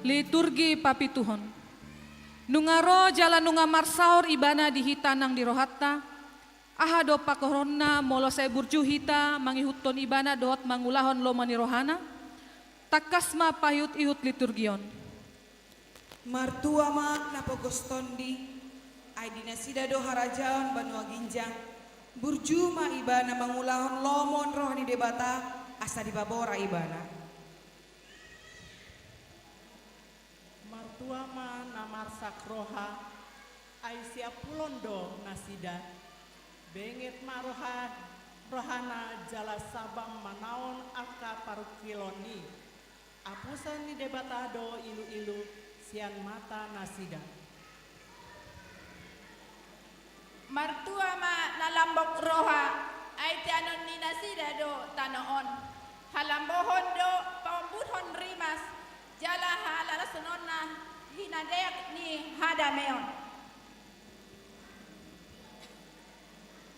Liturgi papituhon. Nungaro jalan nunga marsaur ibana di hitanang di rohatta. Ahado pakoronna molo saya burjuhita mangihuton ibana dot mangulahon lo mani rohana. Takasma payut ihut liturgion. Martua ma napogostondi. Ay dinasida do harajaon banua ginjang. Burju ma ibana mangulahon lomon rohani debata asa di babora ibana. Martuama namarsak roha ay siap pulondo nasida benget maroha rohana jala sabang manaon aka parukiloni apusan ni debatado ilu-ilu sian mata nasida. Martuama nalambok roha ay tianon ni nasida do tanoon halambohon do pambuthon rimas jala halala sunonna hinadeak ni hadameon.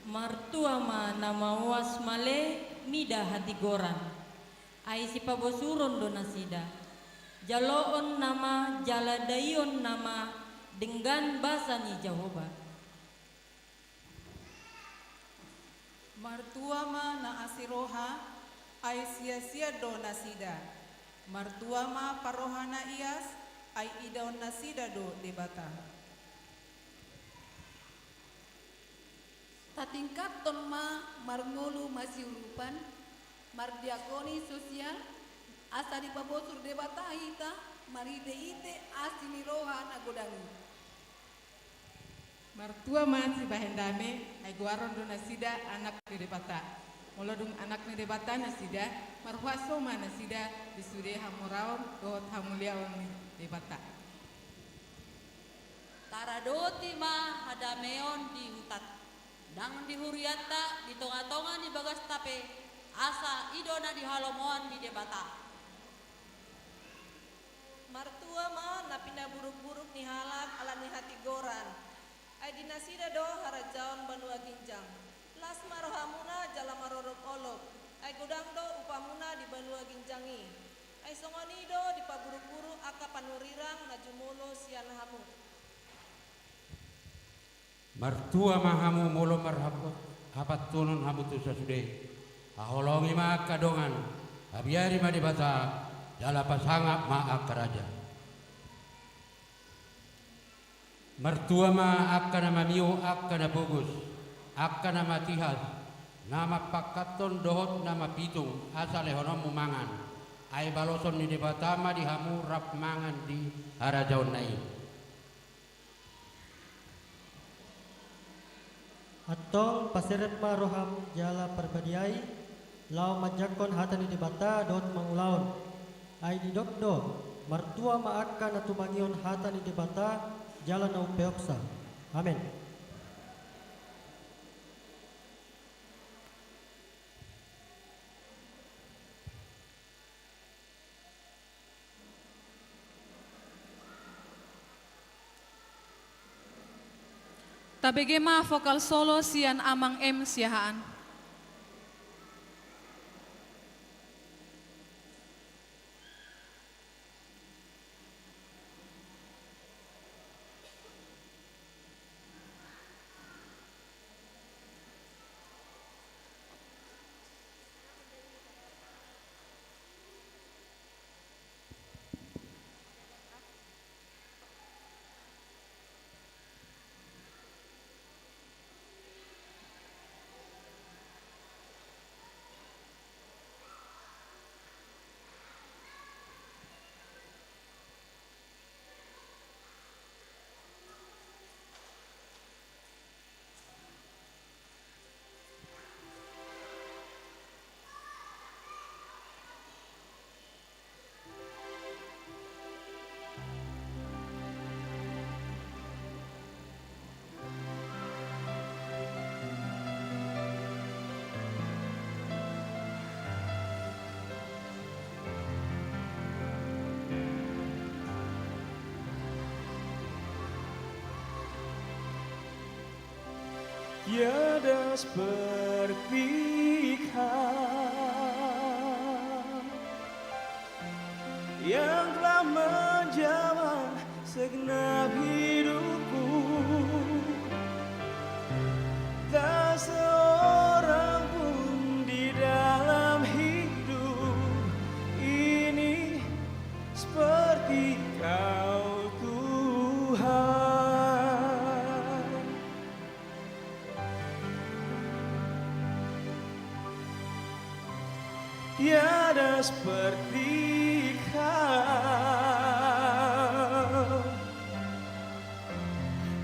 Martuama nama was male mida hati goran ai si pabosuron do nasida jaloon nama jaladayon nama dengan bahasa ni Jehovah. Martuama na asiroha ay sia-sia do nasida. Martuama parohana ias ay idaw nasida do debata. Tatingkaton ma marngolu masiurupan mardiakoni sosial asa di pabosur debata hita maride-ite asini roha nagodangi. Martua man si bahendame ay guaron do nasida anak ni debata. Molodung anak ni debata nasida marhuaso ma nasida disude hamuraon dot hamuliaon ni debata. Taradoti ma hadameon di hutat dang di huriata di tonga-tonga di bagas tape asa idona di halomoan di debata. Martua ma napina buruk-buruk ni halak ala ni hati goran ay dinasida do harajaon banua ginjang las marohamuna jala marorok olok ay godang do upamuna di banua ginjangi ay songoni do di paburuk-buruk aka panurirang na jumulo sian hamu. Martua mahamu molo marhabot hapat tunun hamu tu sasude aholongi ma kadongan abiari ma debata jala pasangap ma akaraja. Martua ma akana mamiu akana bogus akana matihas nama pakaton dohot nama pitung asal lehonom mumangan ay baloson ni debata ma di hamu rap mangan di harajaon nai. Atong paseret maroham jala perbadiai lau majakon hatani debata dot mangulaon ay didokdo martua maaka natumangion hatani debata jala na upeoksa. Amen. Tabegema vokal solo sian amang M siahaan. Tiada berpihak yang yang telah menjamah segenap hidupku. Tak seorang pun di dalam hidup ini seperti Kau Tuhan. Tiada seperti Kau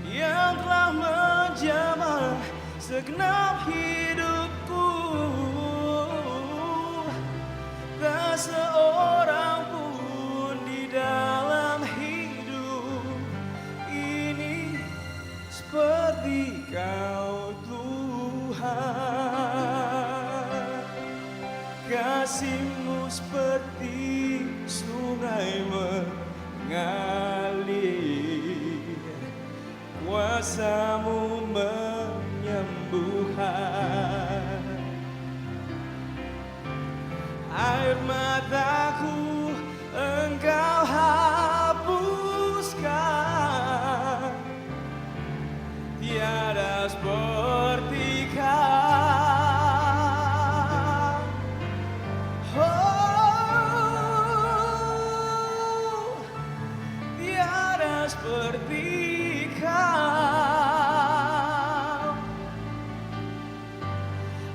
yang telah menjamah segenap hidupku. Tak seorang pun di dalam hidup ini seperti Kau Tuhan. Kasih-Mu seperti sungai mengalir, kuasa-Mu menyembuhkan. Air mataku Engkau hapuskan, tiada seperti Kau. Oh, tiada seperti Kau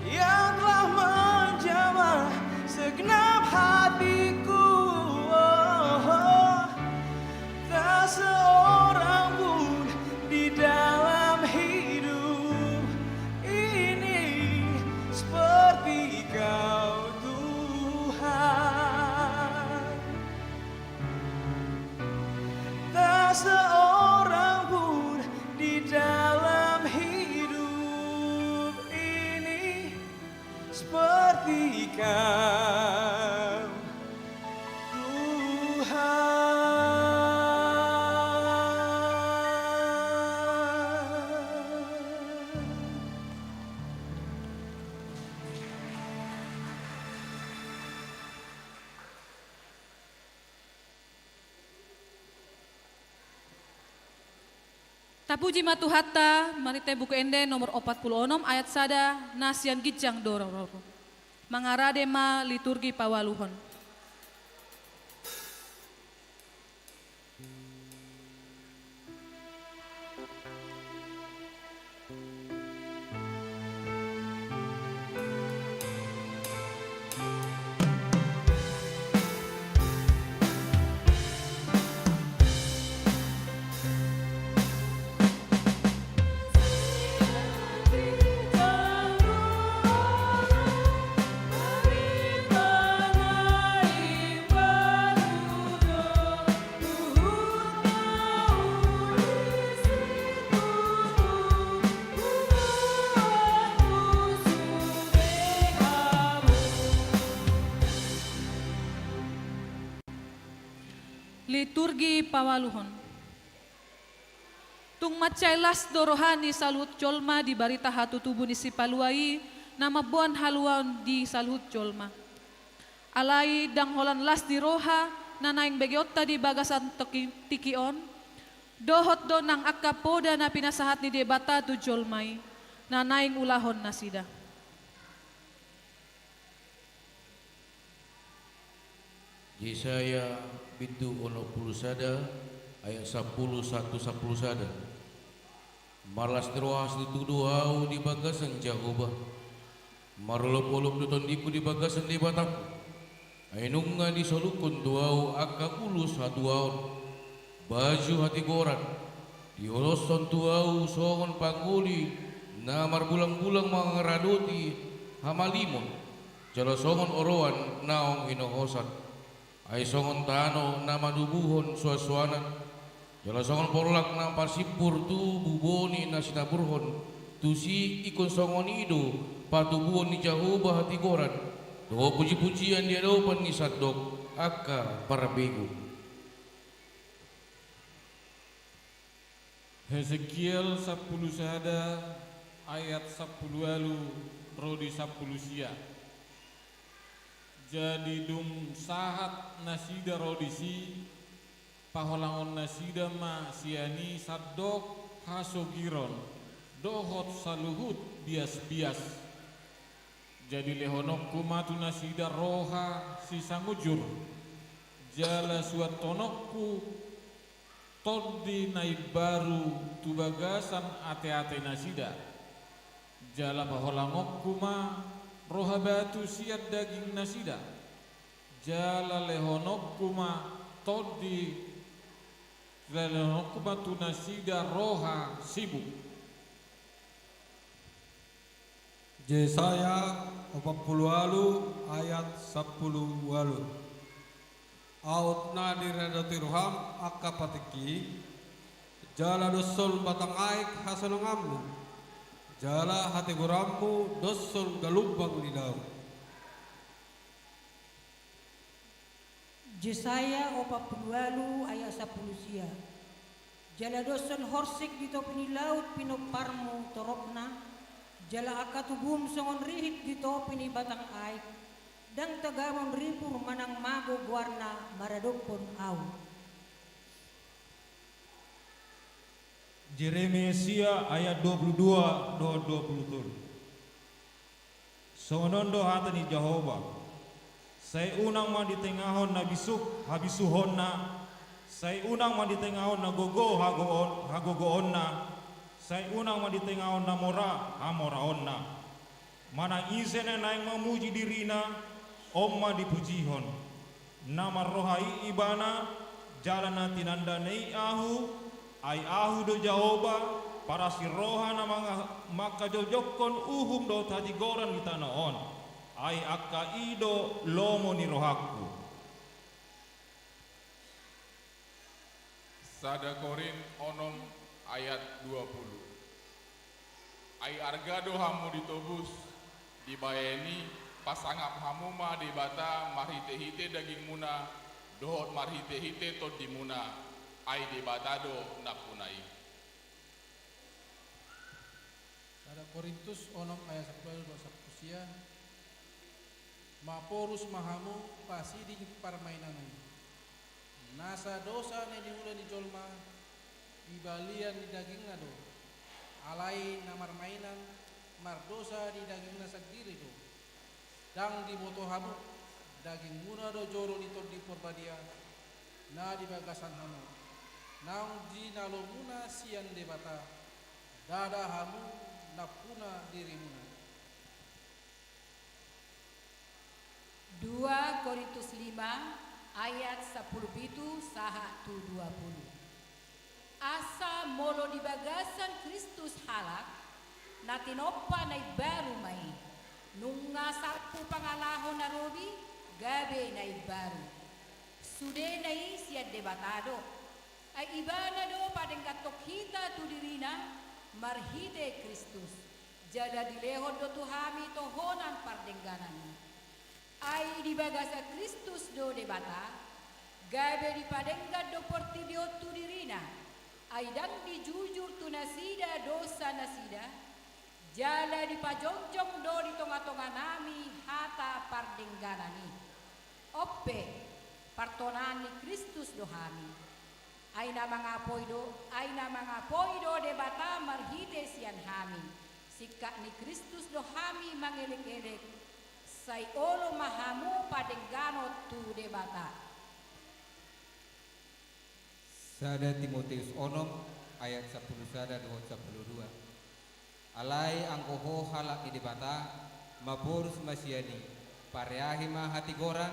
yang telah menjamah segenap hatiku. Oh, tak seorang pun di dalam hidup ini seperti Kau Tuhan. Tak seorang pun di dalam hidup ini seperti Kau Tuhan. Tapuji matu hatta, marite buku ende nomor 46 ayat sada nasian gijang dororo. Mangarade ma liturgi pawaluhon. Liturgi pawaluhon. Tung macai las dorohani salut colma di barita hatu tubuh ni sipaluai nama buan haluan di salut colma. Alai dang holan las di roha nanaing begiota di bagasan tikion. Dohot do nang akapoda na pinasahat ni debata tu colmai nanaing ulahon nasida. Yesaya bintu 10 sada ayat 10 sada. Malas teroas dituduh au di bagasan Jehovah. Marolop-olop duton diku di bagasan di bataku. Ainunga di solukun tuau akapulus hatuaon. Baju hati goran. Dioloson tuau songon panguli namar bulang-bulang mangaradoti hamalimon. Jala songon oroan naong inohosan. Ay songon tano nama dubuhon suasuanan. Jala songon porlak na parsipur tu buboni na sinaburhon. Tusi ikon songon ido patubuhon ni Jehovah hati goran. Doa puji-pujian dia dopan ni sadok akka para bego. Hezekiel 10 sada ayat 10 alu rodi 10 sia. jadi dum sahat nasida rodisi paholangon nasida ma siani sadok hasogiron dohot saluhut bias-bias jadi lehonok kumatu nasida roha sisangujur jala suat tonokku toddi naib baru tubagasan ate-ate nasida jala paholangok kuma roha batu siat daging nasida jala lehonok kuma toddi lehonok kuma tu nasida roha sibuk. Yesaya 40 ayat 10 walu. Aut na diredoti roham akapatiki jala dosul batang aik hasanongammu jala hati gurammu dosul galubang lidau. Yesaya 40 ayat 10 sia jala dosul horsik dito pinilaut pinoparmu torokna jala akatubum songon rihit dito pini batang aik dang tagamon ripur manang mago guarna maradokpon au. Jeremia ayat 22 do 20. Sonondo hatani Jehova. Saya unang man di tengahon na bisuk habisuhon na. Saya unang man di tengahon na gogo hagogoon na. Saya unang man di tengahon na mora hamoraon na. Mana isene naing memuji dirina Omma dipujihon nama rohai ibana jalana tinanda nei ahu ai ahu do Jahoba para si roha nama maka jojokon uhum do tadi goran di tanah on ai akka ido lomo ni rohaku. Sada Korin onom ayat 20. Ai argado hamu ditobus dibayani pasangap hamuma di bata marhite-hite daging muna dohot marhite-hite tot di muna ai di bata do napunai. Sada Korintus onom ayat 10 sia maporus mahamu pasi di permainan nasa dosa ne diulah di jolma ibalian di daging nado alai namar mainan mardosa di daging nasa diri do dang di moto hamu daging muna do joro di tod di porbadia na di bagasan hamu nang di nalo muna sian debata dada hamu napuna diri muna. 2 Korintus 5 ayat 10 bitu saha tu 20. Asa molo di bagasan Kristus halak natinopa na baru mai nunga sapu pangalahon na robi gabe na baru sude na siya debatado ay ibana do padeng katok hita tu dirina marhide Kristus jada dilehon do tuhami tohonan pardengganan ay di bagasa Kristus do debata gabe di padenggan do portidio tu dirina ay dang di jujur tu nasida dosa nasida jala di pajongjong do di tonga-tonga nami hata pardengganani oppe partonani Kristus dohami ay na mga poido debata marhide sian hami sikka ni Kristus dohami mangelek-elek say olo mahamu padenggano tu debata. Sada Timotius onom ayat 10 sada dohot 12. Alai angkoho halak di debata mapurus masyani pareahima hati goran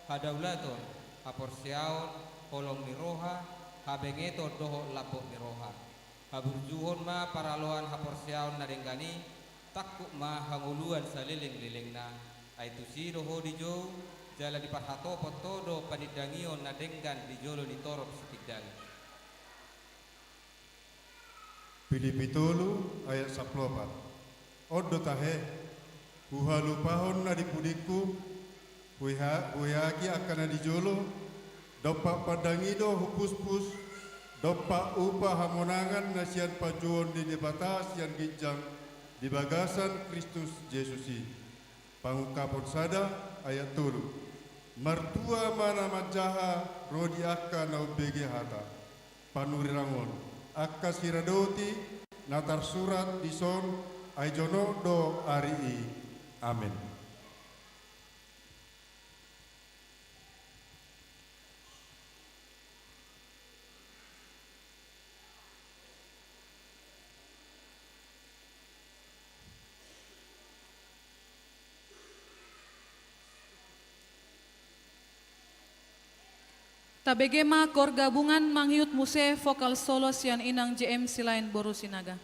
hadaulaton haporsiaon holong niroha habengeto doho lapok niroha haburjuhon ma paraloan haporsiaon nadenggani takuk ma hanguluan saliling-lilingna aitu si doho dijo jala di parhato potodo panidangion nadenggan di jolo di torop sitigdali. Filipi 3 ayat 14. Odo tahe huhalupahon na dipudiku huihaki akan na dijolo dopak padangido hupus-pus dopak upah hamonangan na sian pajuon di debata sian ginjang di bagasan Kristus Yesusi Pangukapon sada ayat tulu. Martua mana majaha rodi akka na ubege hata. Panurirangon akka siradoti natar surat dison aijono do ari. Amin. Tabegema kor gabungan manghiut muse vokal solo sian inang JM Silain Boru Sinaga.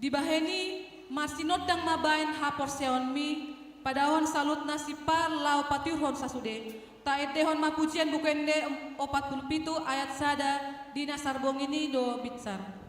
Dibaheni masinodang mabain hapor seonmi padahon salut nasipar lau patiuhon sasude. Ta edehon mapujian bukende 47 ayat sada dina sarbong ini do bitsar.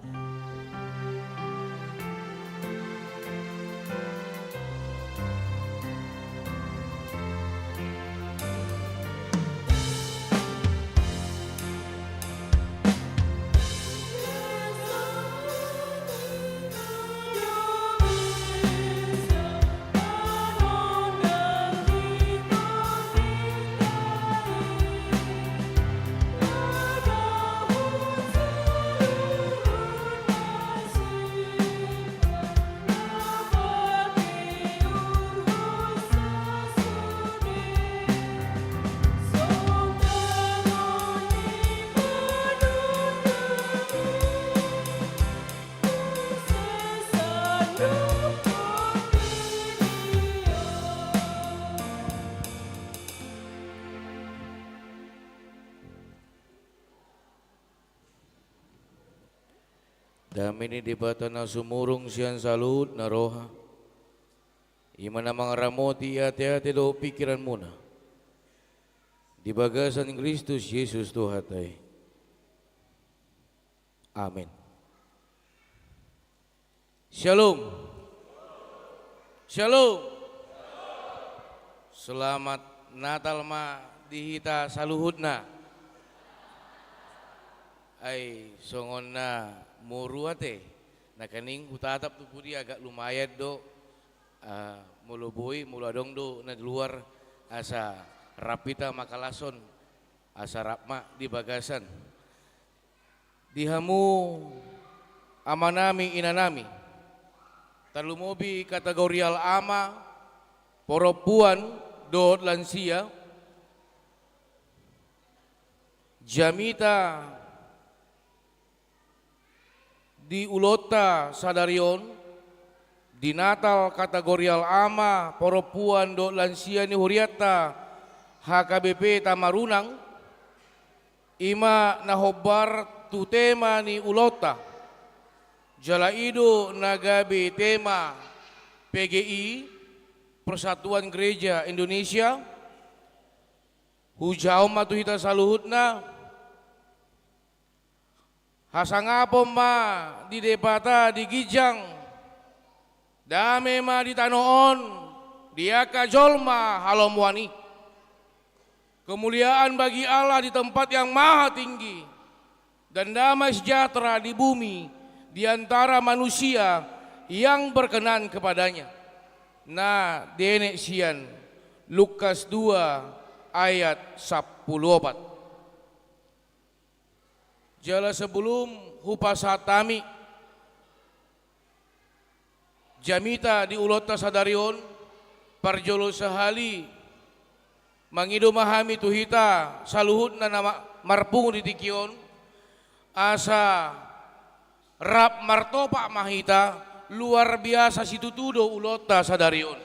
Damini di bata na sumurong siyan salut na roha. Ima na mga ramoti ati-ati do pikiran muna. Di bagasan ng Kristus Jesus to hatay. Amen. Shalom. Shalom. Selamat Natal ma dihita saluhud na. Ay songon na muru ate na kaning utatap tu pudi agak lumayan do mulubui muladong do na luar asa rapita makalason asa rapma di bagasan dihamu amanami inanami talumobi kategorial ama poropuan do lansia jamita di ulota sadarion di Natal kategorial ama poropuan do lansia ni huriata HKBP Tamarunang ima nahobar tu tema ni ulota jalaido nagabe tema PGI Persatuan Gereja Indonesia hujau matuhita saluhutna hasangapom ma di depata di Gijang dame ma di Tanoon dia kajolma halomwani kemuliaan bagi Allah di tempat yang maha tinggi dan damai sejahtera di bumi di antara manusia yang berkenan kepadanya. Nah dene sian Lukas 2 ayat 14. Jala sebelum hupasatami jamita di ulota sadarion parjolo sahali mangido mahami tuhita saluhut na nama marpung di tikion asa rap martopa mahita luar biasa situtudo ulota sadarion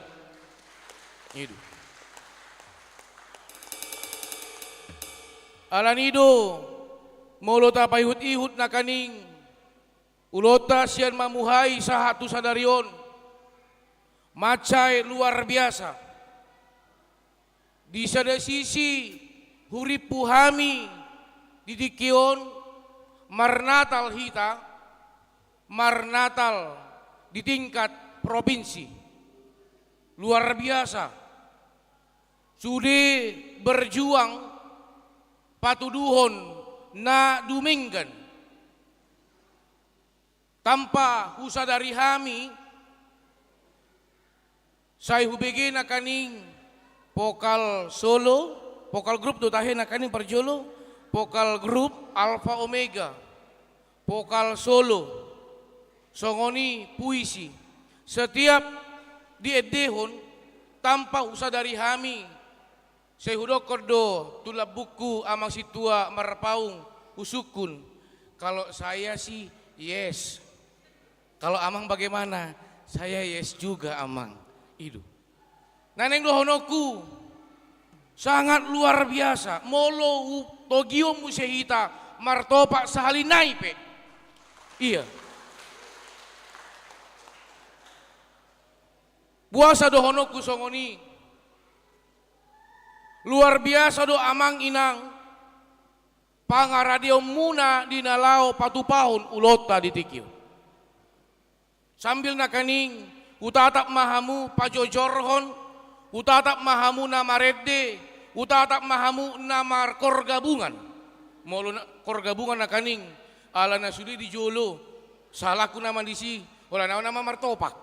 itu alanido molota payhut-ihut na kaning ulota siyan mamuhay sa hatu sadarion macay luar biasa di sada sisi hurip puhami didikion marnatal hita marnatal di tingkat provinsi luar biasa sudah berjuang patuduhon na duminggan tanpa husadari hami saya hubege na kaning pokal solo pokal grup do tahe na kaning parjolo pokal grup Alpha Omega pokal solo songoni puisi setiap diedehon tanpa husadari hami saya hudokor do tulab buku amang situa marpaung usukun. Kalau saya sih yes. Kalau amang bagaimana? Saya yes juga amang. Itu. Naneng dohonoku sangat luar biasa. Molo togio musehita martopak sahali naipe. Iya. Puasa do honoku songoni. Luar biasa do amang inang. Pangaradio muna dinalao patupahon ulota ditikio. Sambil nakaning utatap mahamu pajojorhon, utatap mahamu nama redde, utatap mahamu nama korgabungan. Molo korgabungan nakaning ala nasudi di jolo. Salahku nama disi, wala nama martopak.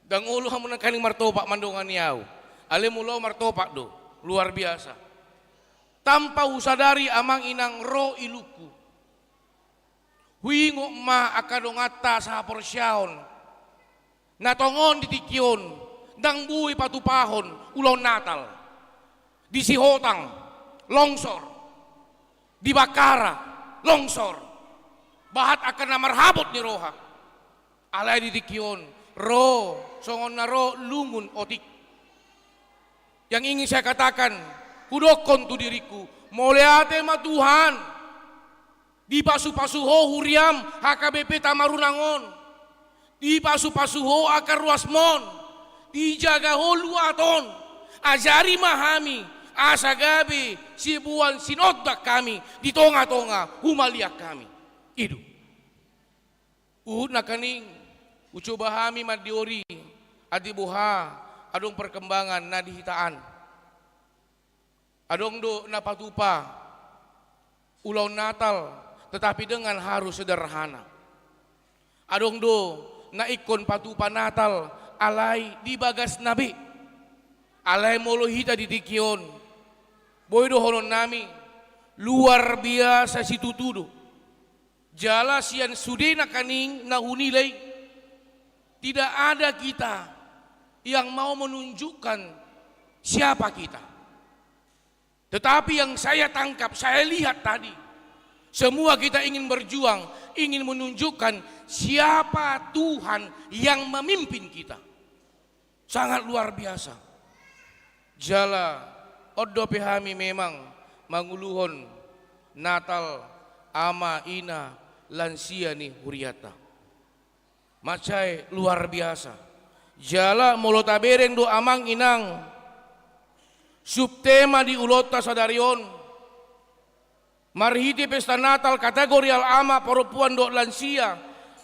Dang ulu hamu nakaning martopak mandongan yau. Ale mulo martopak do, luar biasa. Tanpa usadari amang inang ro iluku. Huingo ma akadongata sa porsyaon. Natongon ditikion, dang bui patupahon, ulon Natal. Di Sihotang, longsor. Di Bakara, longsor. Bahat akan namarhabot ni roha. Alay ditikion, ro, songon na ro, lungun otik. Yang ingin saya katakan, kudokon tu diriku, moleate ma Tuhan. Di pasu-pasuho huriam HKBP Tamarunangon. Di pasu-pasuho akar ruasmon. Di jagaho luaton. Ajari mahami. Asagabe sibuan sinodak kami. Di tonga-tonga humaliak kami. Itu. Uhud nakaning. Ucoba hami madiori. Adibuha. Adong perkembangan nadihitaan. Adong do napatupa ulau Natal tetapi dengan harus sederhana. Adong do na ikon patupa Natal alai di bagas nabi. Alai molo hita ditikion. Boy do honon nami luar biasa situtudo. Jala sian sudena kaning na hunilay. Tidak ada kita yang mau menunjukkan siapa kita. Tetapi yang saya tangkap, saya lihat tadi, semua kita ingin berjuang, ingin menunjukkan siapa Tuhan yang memimpin kita. Sangat luar biasa. Jala oddo pehami memang manguluhon Natal ama ina lansia ni huriata. Macai luar biasa. Jala molotabereng do amang inang subtema di ulota sadarion marhiti pesta Natal kategori al-ama perempuan do lansia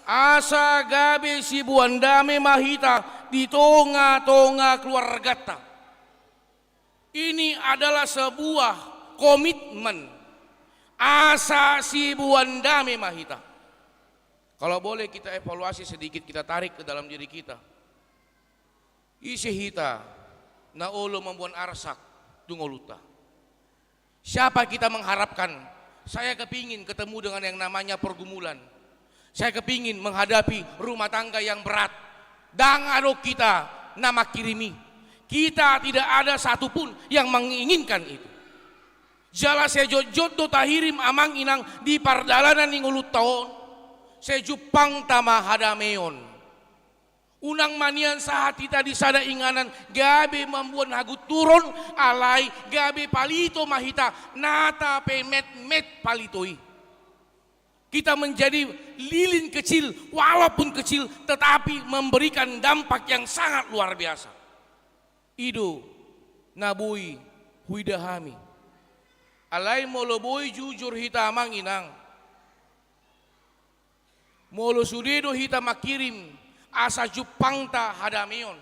asa gabe si buandame mahita di tonga-tonga keluargata. Ini adalah sebuah komitmen asa si buandame mahita. Kalau boleh kita evaluasi sedikit, kita tarik ke dalam diri kita. Isi hita na olo membuat arsak tungoluta. Siapa kita mengharapkan? Saya kepingin ketemu dengan yang namanya pergumulan. Saya kepingin menghadapi rumah tangga yang berat. Dang ado kita nama kirimi. Kita tidak ada satupun yang menginginkan itu. Jala sejojot tahirim amang inang di pardalanan ningulut tahun. Sejupang tama hadameon. Unang manian saat kita disada inganan gabe membuat hagu turun alai gabe palito mahita nata pemet palitoi. Kita menjadi lilin kecil walaupun kecil tetapi memberikan dampak yang sangat luar biasa. Ido nabui huidahami. Alai moloboi jujur hita amang inang. Molo sudedo hita makirim asa jupang ta hadamion.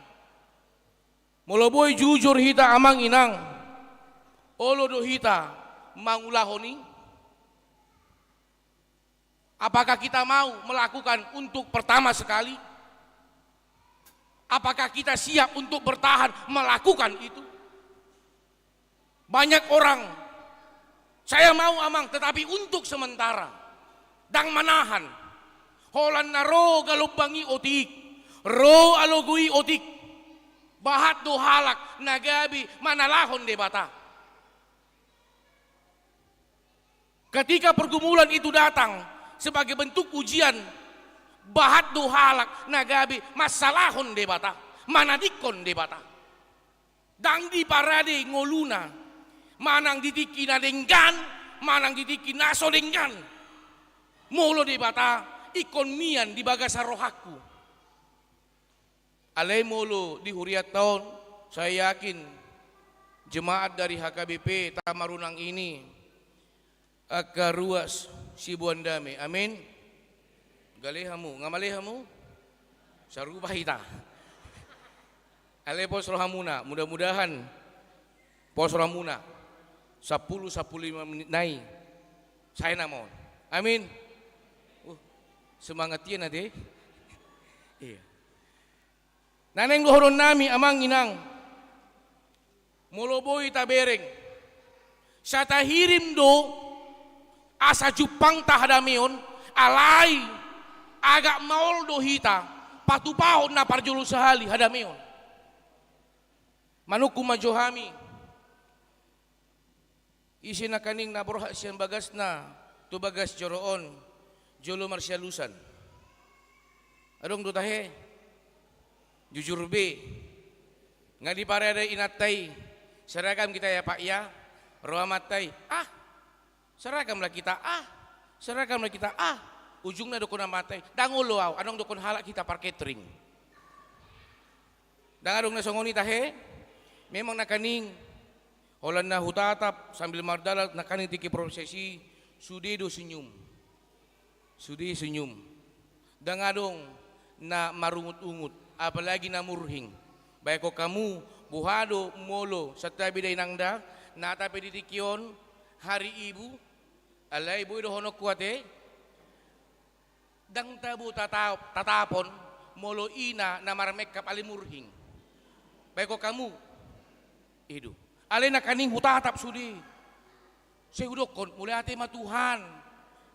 Moloboy jujur hita amang inang. Olo do hita mangulahoni. Apakah kita mau melakukan untuk pertama sekali? Apakah kita siap untuk bertahan melakukan itu? Banyak orang, saya mau amang tetapi untuk sementara. Dang manahan. Holan na ro galubangi otik. Ro alogui otik. Bahat do halak nagabi manalahon debata. Ketika pergumulan itu datang sebagai bentuk ujian, bahat do halak nagabi masalahon debata. Manadikon debata. Dang di parade ngoluna. Manang ditiki na denggan, manang ditiki naso denggan. Molo debata ikon mian di bagasa rohaku. alai molo di huriat tahun, saya yakin jemaat dari HKBP Tamarunang ini akan ruas Sibuan Dame. Amin. Galehamu, ngamalehamu, sarupa hita. Ale pos rohamuna, mudah-mudahan pos rohamuna 10-15 menit naik. Saya namon. Amin. Semangat yan ade. Iya. Naneng dohoron nami amang inang. Moloboy tabereng. Sa tahirim do asa jupang tahadamion alai agak maol do hita patupahon na parjulu sahali hadamion. Manuku majohami. Isi na kaning naborha siyang bagas na tubagas joroon jolo marsyalusan. Adong dutahe jujur be nga di parada inatay seragam kita ya Pak ya rohamatay seragamlah kita seragamlah kita ujungnya dokon namatay dangulo aw anong dokon halak kita parketring dangadong nasongoni tahe memang nakaning holan na hutatap sambil mardala nakaning tiki prosesi sudedo senyum sudi senyum dangadong na marungut-ungut apalagi na murhing baik ko kamu buhado molo sa tabi day nangda natapi ditikyon hari ibu alay boy do honok kuate dang tabu tatapon molo ina na marmek kap alimurhing baik ko kamu idu alay na kaning hutatap sudi seudokon mulai ate matuhan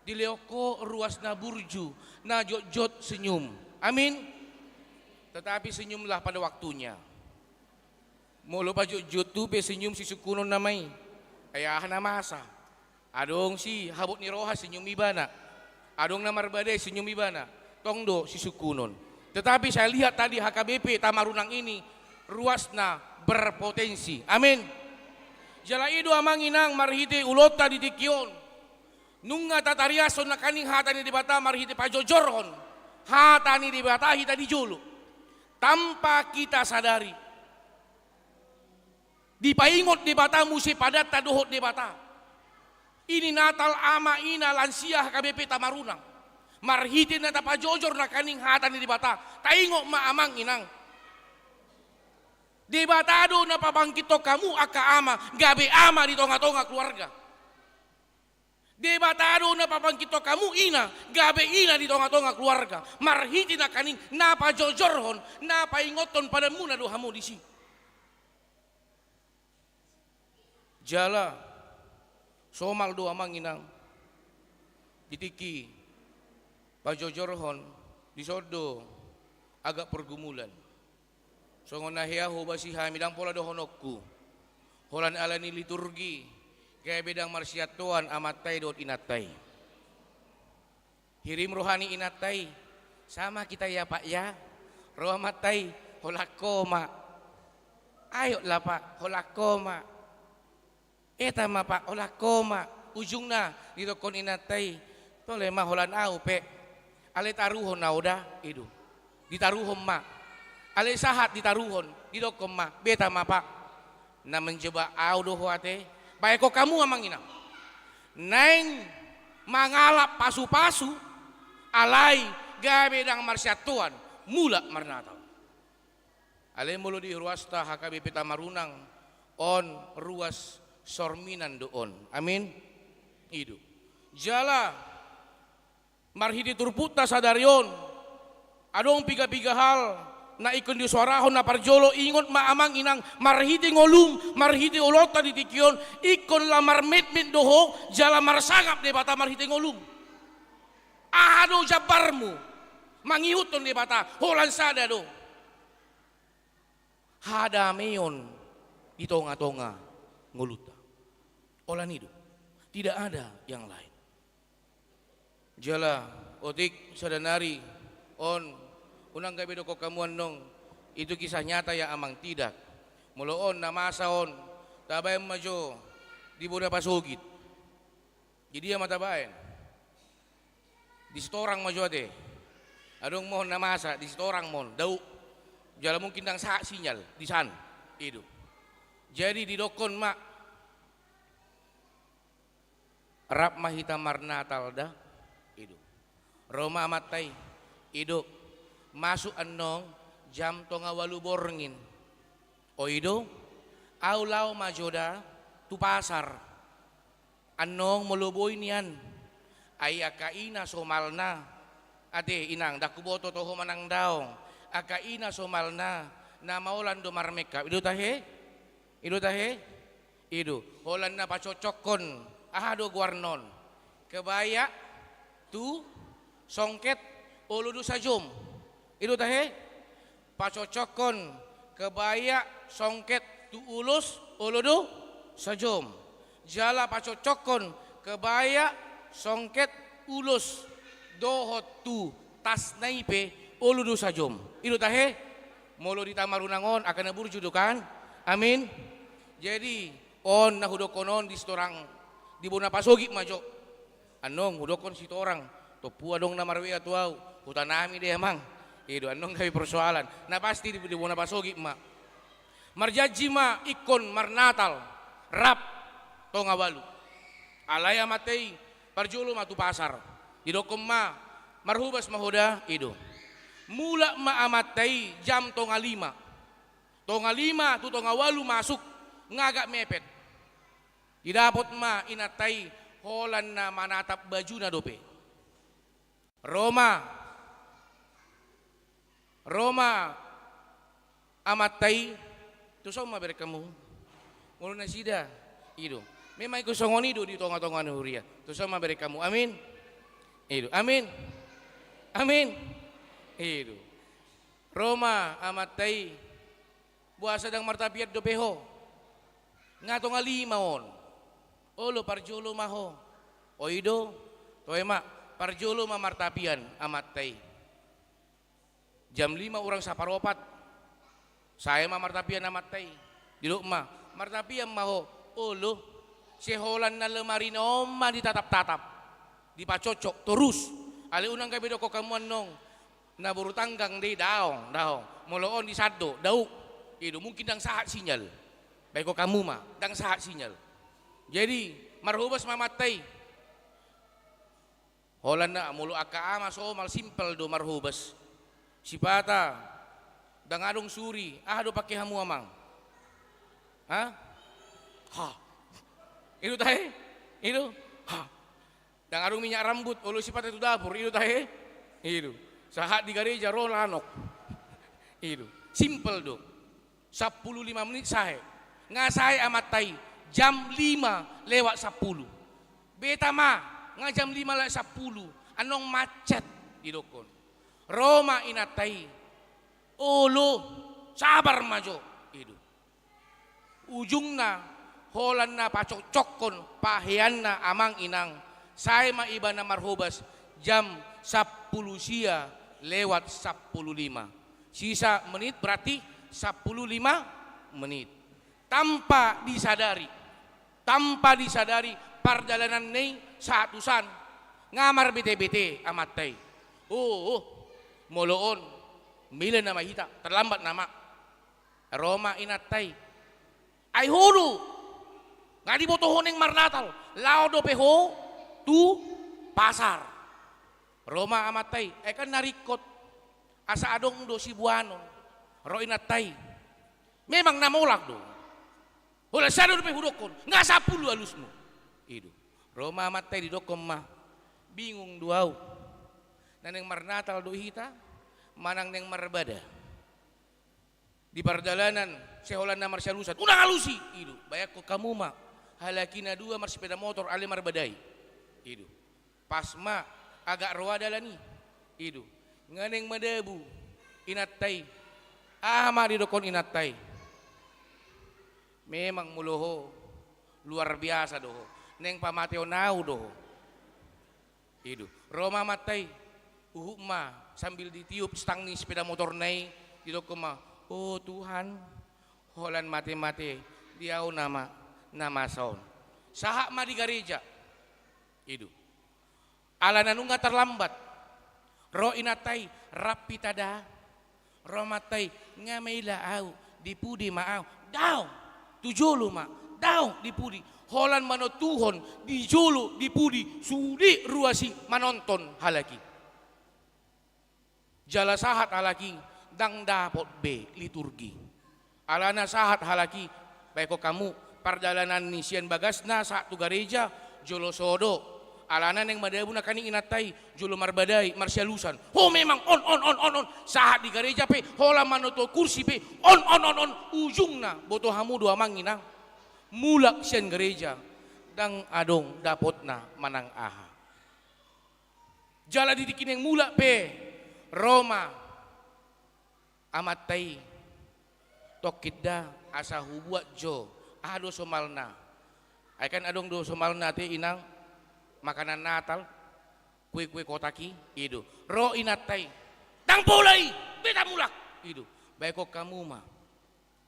dileoko ruas na burju na jot senyum amin. Tetapi senyumlah pada waktunya. Molo pa jut tu pe senyum si sukunon namay. Ayahan na masa. Adong si habot ni roha senyum ibana. Adong na marbade senyum ibana. Tongdo si sukunon. Tetapi saya lihat tadi HKBP Tamarunang ini ruas na berpotensi. Amin. Jala ido amang inang marhite ulota di tikyon. Nunga tatariason na kaning hatani di bata marhite pajojorhon. Hatani di bata hita di julu. Tanpa kita sadari dipaingot di bata musi padat taduhot di bata ini natal ama ina lansia HKBP Tamarunang marhitin na tapajojor na kaning hatan di bata taingok maamang inang di bata do na pabangkito kamu aka ama gabe ama di tonga-tonga keluarga di batado na papangkito kamu ina gabe ina di tonga-tonga keluarga marhiti na kaning napa jojorhon napa ingoton pada muna dohamu disi jala somal do amang inang ditiki pajojorhon disodo agak pergumulan songon nahiaho basiha midang pola dohonokku holan alani liturgi kaya bedang marsiatuan amatay dot inatay. Hirim rohani inatay. Sama kita ya Pak ya. Roh matay holakoma. Ayo lah Pak holakoma. Eta ma Pak holakoma. Ujung na dito kon inatay. Tole ma holan au pe. Ale taruhon na oda idu. Ditaruhon ma. Ale sahat ditaruhon dito kon ma. Beta ma Pak. Na mencoba au doho ate. Baik kok kamu amang inang neng mangalap pasu-pasu alai gabe dang marsyatuan mula marnatal alai mulu di ruasta HKBP Tamarunang on ruas sorminan doon amin idu jala marhidi turputa sadarion adong piga-piga hal na ikon di suarahon na parjolo ingot maamang inang marhiti ngolum marhiti ulota di tikyon ikon la marmitmit doho jala marsangap de bata marhiti ngolum ahado jabarmu mangihuton de bata holan sada do hadameon di tonga-tonga ngoluta olan itu tidak ada yang lain jala otik sadanari on unang gabi doko kamuan nong itu kisah nyata ya amang tidak moloon namasaon tabayan majo di boda pasugit jadi ya matabayan di setorang majo ate adong mohon namasa di setorang mon dau Jala mungkin dang sah sinyal di sana. Itu. Jadi di dokon mak rap mahita marnatal dah. Itu. Roma matai. Itu. Masuk anong jam tonga walu borngin. O itu. Aulau majoda tu pasar. Anong muluboy niyan. Ay akaina somalna. Ate inang dakuboto toho manang daong. Akaina somalna na maulan do marmeka. Idu tahe? Idu tahe? Idu. Holan na pacocokon. Ahado guarnon. Kebaya tu songket uludu sajum. Idu tahe? Pacocokon kebaya songket tu ulus uludu sajum. Jala pacocokon kebaya songket ulus dohot tu tas naipe uludu sajom. Idu tahe molo di tamarunangon akan naburju kan? Amin. Jadi on na hudokonon di storang di bona pasogi majo. Anong hudokon si torang topua dong na marwea tuau hutanami deh emang. Idu anong kami persoalan. Na pasti di bona pasogi ma. Marjaji ma ikon marnatal rap tongawalu. Alaya matei parjulu matu pasar. Didokom ma marhubas mahoda ido. Mula ma amatai jam tonga 5. Tonga 5 tu tonga 8 masuk ngagak mepet. Didapot ma inatai holan na manatap baju na dope. Roma amatai tu sama bere kamu. Mulu nasida ido. Memang ikut songon ido di tonga-tonga nuria. Tu sama bere kamu. Amin. Idu. Amin. Amin. Idu. Roma amatai buasa dang martapiat do peho. Ngato nga 5 on. Olo parjolo maho. O ido. Toema parjolo ma martapian amatai. Jam 5 orang saparopat. Saya ma martapian amatai. Dilo ma martapian maho. Olo seholan na lemari noma ditatap-tatap. Dipacocok terus ali unang kay bedo ko kamuan nong naburu tanggang di daong moloon di sado dauk itu mungkin dang sahat sinyal baik ko kamu mah dang sahat sinyal jadi marhubas mamatay holan na mulo aka ama so mal simple do marhubas sipata dang adong suri do pakai hamu amang ha itu tahe itu dan arung minyak rambut ulu sifat itu dapur itu tahe itu sahat di gereja roh lanok itu simple do 15 menit sahe ngasai amat tai jam 5 lewat 10 beta ma jam 5 lewat 10 anong macet di dokon Roma inatai ulu sabar majo itu ujungna holan na pacocokon pahianna amang inang saya ma ibana marhubas jam 10 sia lewat 15. Sisa menit berarti 15 menit. Tanpa disadari perjalanan nei satusan ngamar bete-bete amatai. Moloon mila nama hita terlambat nama Roma inatai. Ai hulu ngadi botohon yang marnatal lao do peho tu pasar Roma amatai kan narikot asa adong do si buanon ro inatai memang namolak do hola sado do hudokon nga 10 alusmu itu Roma amatai di dokom mah bingung duau naneng marnatal do hita manang neng marbada di perjalanan seholan na marsalusan unang alusi itu bayak ko kamu mah halakina 2 marsepeda motor ale marbadai itu pasma agak roada ni itu nganeng madebu inatai ama di dokon inatai memang muloho luar biasa doho neng pamateo nau doho itu Roma matai ma sambil ditiup stang ni sepeda motor nai di dokon ma oh Tuhan holan mate-mate diau nama saun sahak ma di gereja itu ala nanunga terlambat ro inatai rapi tada romatai ngamaila au dipudi maau daw tujulu ma daw dipudi holan mano tuhon dijulu dipudi sudi ruasi manonton halaki jala sahat halaki dang dapot be liturgi alana sahat halaki baiko kamu perjalanan nisian bagasna saat tu gereja jolo sodo alana neng madabu nakani inatai jolo marbadai marsialusan oh memang on saat di gereja pe hola manoto kursi pe on ujungna boto hamu dua mangina mulak sian gereja dang adong dapotna manang aha jala didikin yang mulak pe Roma amat tai tokida asa hubuat jo ado somalna akan adong do somalna te inang makanan Natal kue-kue kotaki itu ro inatai tang pulai beta mulak itu baik kamu mah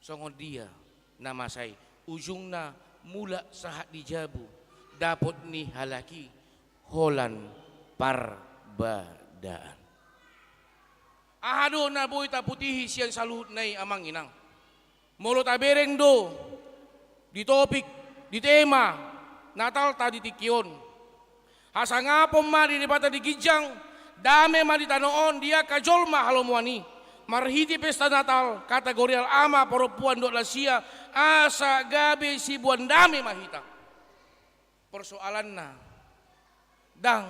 songon dia nama saya ujungna mulak sahat dijabu dapot nih halaki holan parbadaan ahado na boy taputihi siyan saluhut nai amang inang molo tabereng do di topik di tema Natal tadi tikion hasangapom ma di debata di Gijang dame ma di tanoon dia kajolma halomuani marhiti pesta Natal kategorial ama perempuan dok lasia asa gabe si buan dame mahita persoalan na dang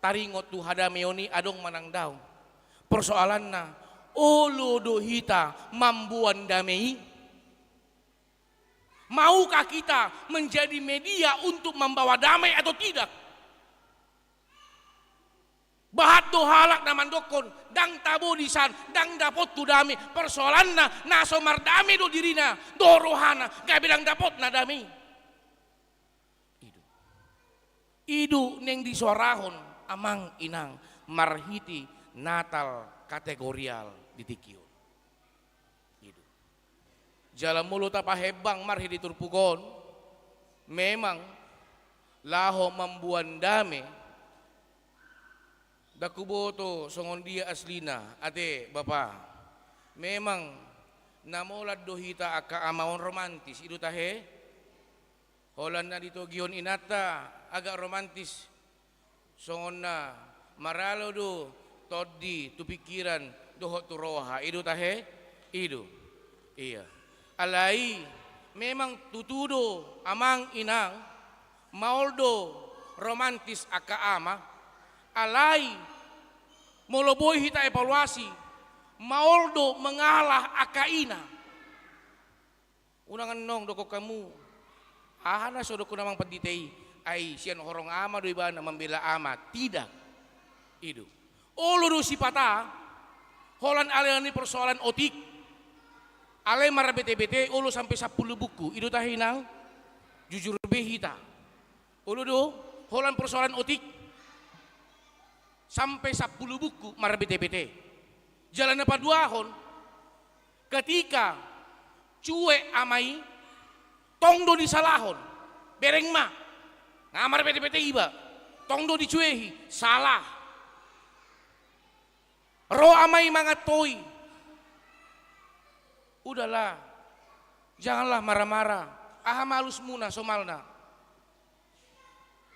taringot tu hadameoni adong manang daw persoalan na olo do hita mambuan damei maukah kita menjadi media untuk membawa damai atau tidak bahat do halak na mandokon dang tabo disan dang dapot tu dami persoalan na naso mardami do dirina do rohana gak bilang dapot na dami idu neng disuarahon amang inang marhiti Natal kategorial ditikio idu jalan mulut apa hebang marhiti turpukon memang laho membuan dame dakuboto songon dia aslina ate bapa memang namolad dohita aka amaon romantis idu tahe holan na dito gion inata agak romantis songon na maralo do todi tu pikiran dohot tu roha idu tahe idu iya alai memang tutudo amang inang maoldo romantis aka ama alai moloboy hita evaluasi maoldo mengalah akaina unangan nong doko kamu ahana so doko namang penditei ai sian horong ama do ibana membela ama tidak itu olo do sipata holan alani persoalan otik ale mara bete-bete olo sampai 10 buku itu tahinang jujur behita olo do holan persoalan otik sampai 10 buku mara bete-bete jalan apa duahon ketika cuek amai tongdo di salahon bereng ma ngamar bete-bete iba tongdo dicuehi salah ro amai mangatoi udahlah janganlah marah-marah aha malus muna somalna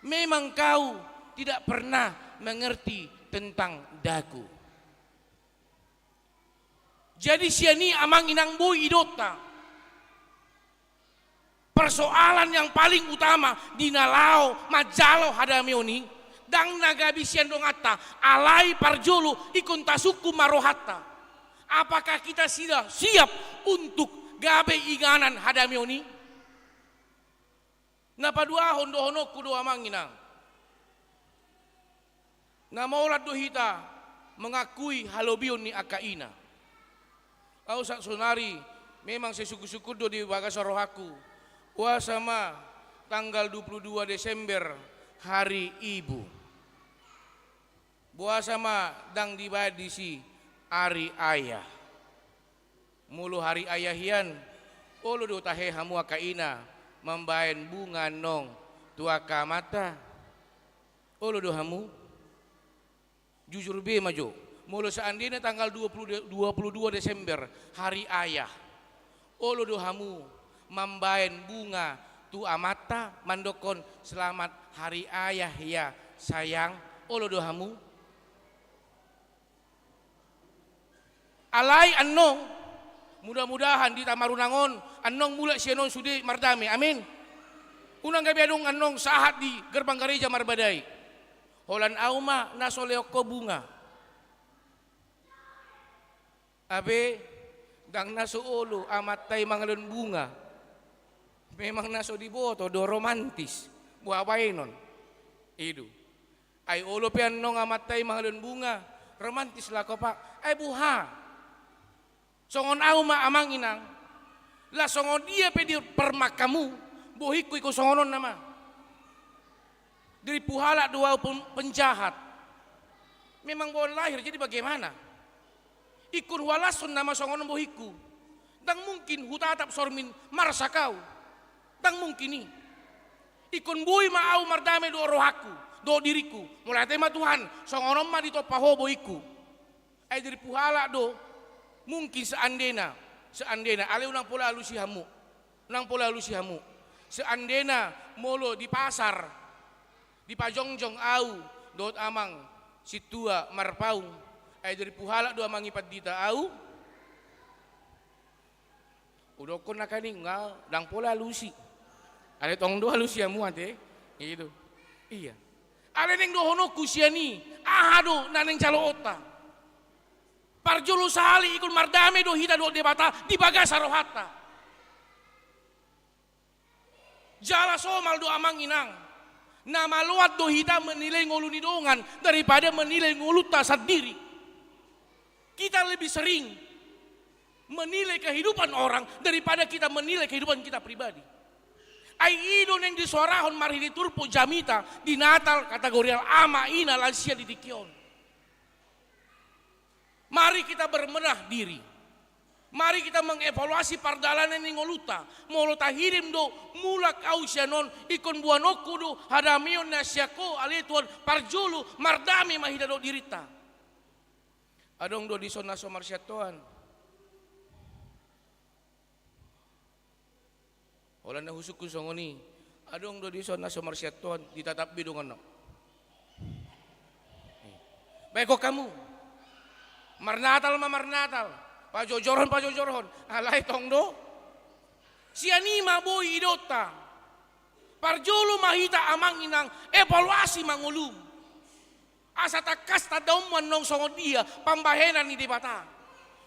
memang kau tidak pernah mengerti tentang daku jadi siani amang inang boy idota persoalan yang paling utama di nalao majalo hadameoni dang nagabi sian dongata alai parjolo ikun tasuku marohata apakah kita sudah siap untuk gabe inganan hadameoni napa dua hondo honoku doa manginang namaulat dohita mengakui halobion ni akaina au sak sonari memang saya syukur-syukur do di bagas rohaku wasama tanggal 22 Desember hari ibu buasama dang dibadisi hari ayah mulu hari ayah hian olo do tahe hamu akaina membaen bunga nong tua kamata olo do hamu jujur be majo Mulu seandainya tanggal 22 Desember hari ayah. Olo dohamu mambaen bunga tu amata mandokon selamat hari ayah ya sayang. Olo dohamu. Alai annong mudah-mudahan di tamarunangon annong mula sianon sudi mardame. Amin. Unang gabi adong annong sahat di gerbang gereja Marbadai. Holan auma nasoleoko bunga. Abe dang naso olo amatay mangalon bunga. Memang naso diboto do romantis. Buaway non. Idu. Ay olo pian nong amatay mangalon bunga. Romantis lah ko pak. Ay buha. Songon auma amang inang. La songon dia pe di permakamu. Bohiku iko songonon nama. Dari puhala dua penjahat. Memang bawa lahir jadi bagaimana? Ikun walasun nama songonon bohiku. Dang mungkin hutatap sormin marsa kau. Dang mungkin ni. Ikun bui mau mardame do rohaku, do diriku. Mulai tema Tuhan, songonon ma dito paho bohiku. Ay dari puhala do mungkin seandena ale unang pola alusihamu. Unang pola alusihamu. Seandena molo di pasar di pajongjong au dot amang situa marpaung. Ay dari puhala dua mangipat dita au. Udokon na kaning ngal dang pola lusi. Ale tong do lusi amu ate. Gitu. Iya. Ale neng do hono kusiani. Ahado naneng calo ota. Parjolo sali ikul mardame do hita do debata di bagasa rohata. Jala somal do amang inang. Nama luat do hita menilai ngoluni dongan daripada menilai ngoluta sendiri. Kita lebih sering menilai kehidupan orang daripada kita menilai kehidupan kita pribadi. Ai idon yang disuarahon mari diturpo jamita di Natal kategorial ama ina lansia di dikion. Mari kita bermenah diri. Mari kita mengevaluasi pardalanan yang ngoluta. Molo tahirim do mulak au sianon ikon buanoku do hadamion nasyako alituan parjulu mardami mahida do dirita. Adong do di sona somarsyatuan. Wala na husuk kun songoni. Adong do di sona somarsyatuan ditatap bidungan no. Baik kok kamu. Marnatal ma marnatal. Pajojorhon. Alay tong do. Sianima boy idota. Parjolo mahita amang inang evaluasi mangulum. Asa takas tadaum manong songon dia pambahenan ni debata.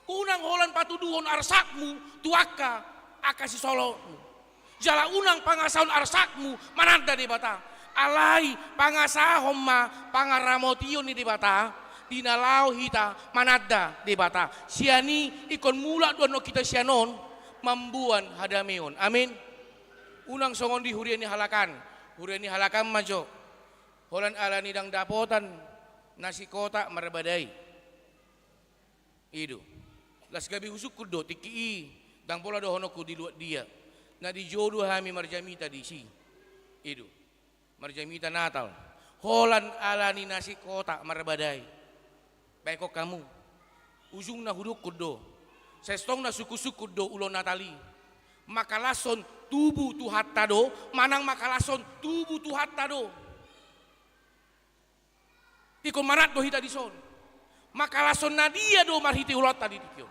Unang holan patuduhon arsakmu tuaka akasi solokmu. Jala unang pangasahon arsakmu mananda debata. Alai pangasahom ma pangaramotion ni debata. Dinalau hita manada debata. Siani ikon mula dono kita sianon mambuan hadameon. Amin. Unang songon di huriani halakan. Huriani halakan majo. Holan ala nidang dapotan nasi kotak Marbadai. Idu. Las gabi husuk kudo tiki dang pola do honoku di luat dia. Na di jodoh hami marjamita di si. Idu. Marjamita Natal. Holan alani nasi kotak Marbadai. Baik kok kamu. Ujung na huduk kudo. Sestong na suku-suku do ulo Natali. Makalason tubuh tu hatta do. Manang makalason tubuh tu hatta do. Ikon marat do hita dison. Makalason nadia do marhiti ulot tadi dikyo.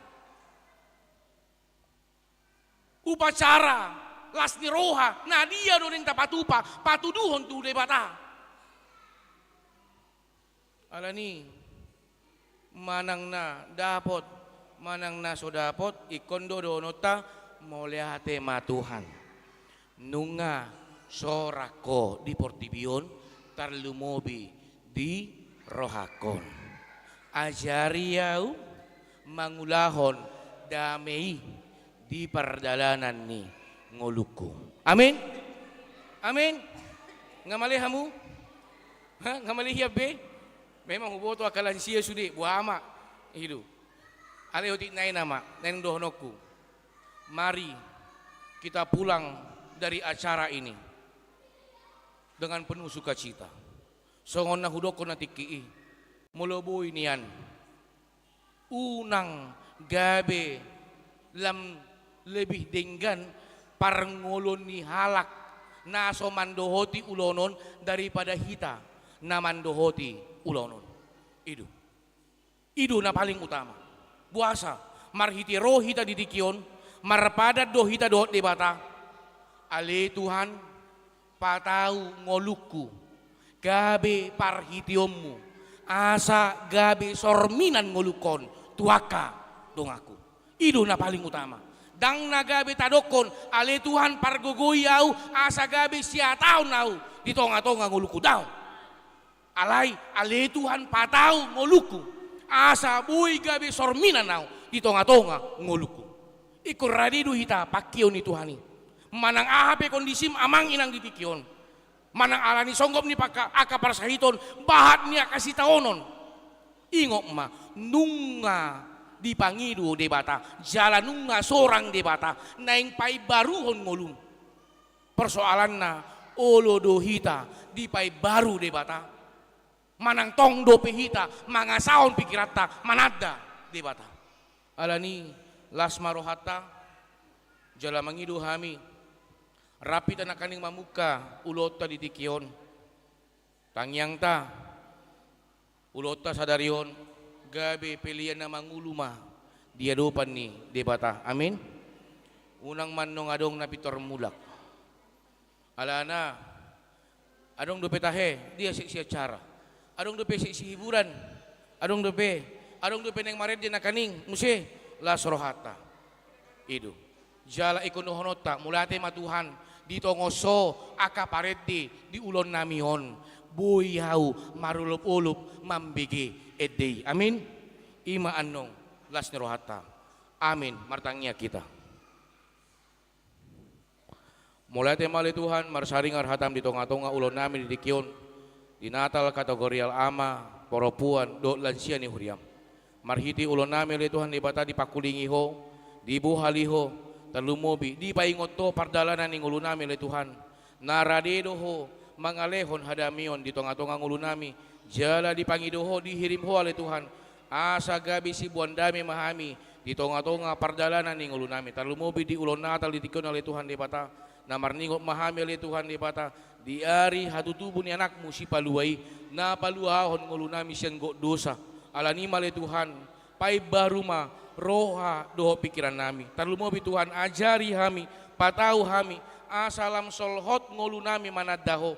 Upacara lasni roha nadia do ning tapatupa patuduhon tu debata. Alani manang na dapot manang na so dapot ikon do nota molehate matuhan. Nunga sorako di portibion tarlumobi di rohakon ajariau mangulahon damai di perdalanan ni ngoluku. Amin. Amin. Ngamali hamu? Ha? Ngamali hiabe? Memang huboto akalan siya sudi buama hidu. Ale hotik nai nama neng dohnoku. Mari kita pulang dari acara ini dengan penuh sukacita. Songon na hudoko na tiki muloboy niyan unang gabi lam lebih denggan parngolon ni halak na so mandohoti ulonon daripada hita na mandohoti ulonon. Idu na paling utama. Buasa marhiti roh hita didikion, marpada do hita dohot debata. Ale Tuhan patau ngolukku gabe parhitiommu asa gabe sorminan ngolukon tuaka dongaku. Idu na paling utama. Dang nagabe tadokon ale Tuhan pargogoy au asa gabe sia taon au di tonga-tonga ngoluku daw. Alai ale Tuhan patau ngoluku asa bui gabe sorminan au di tonga-tonga ngoluku. Ikur radidu hita pakion ni Tuhani. Manang ahape kondisim amang inang ditikion. Manang alani songgop ni paka aka parsahiton bahat ni akasi taonon. Ingok ma nunga dipangidu debata jalan nunga sorang debata naing pai baruhon ngolum. Persoalan na olo do hita di pai baru debata. Manang tong do pehita mangasaon pikirata manada debata. Alani lasma rohata jala mangidu hami rapi tanakaning mamuka ulota ditikion tangyang ta ulota sadarion gabe pilihan na manguluma dia dopan ni debata. Amin. Unang manong adong napitor mulak alana adong dope tahe dia seksi acara adong dope seksi hiburan adong dope neng maret dia nakaning muse las rohata idu jala ikonohonota mulate matuhan dito ngoso aka pareti di ulon namihon buyau marulup-ulup mambigi edei. Amin. Ima anong las rohata. Amin. Martangnya kita. Mulate mali Tuhan marsaring arhatam di tonga-tonga ulon namin di dikion di natal kategorial ama poropuan do lansia ni huriam marhiti ulon namin li Tuhan di bata di pakulingiho di buhaliho talumobi di paingot to pardalanan ni ulon namin li Tuhan naradedoho mangalehon hadamion di tonga-tonga ulon nami jala di pangidoho dihirimho ali Tuhan asa gabi si buandami mahami di tonga-tonga pardalanan ni ulon nami talumobi di ulon natal di tikon ali Tuhan di bata namar ningot mahami ali Tuhan di bata di ari hatutubo ni anakmu si paluai na paluahon ngulunami siyang dosa alani mali Tuhan pai baruma roha doho pikiran nami talumobi Tuhan ajari hami patau hami asa lam solhot ngulunami manadaho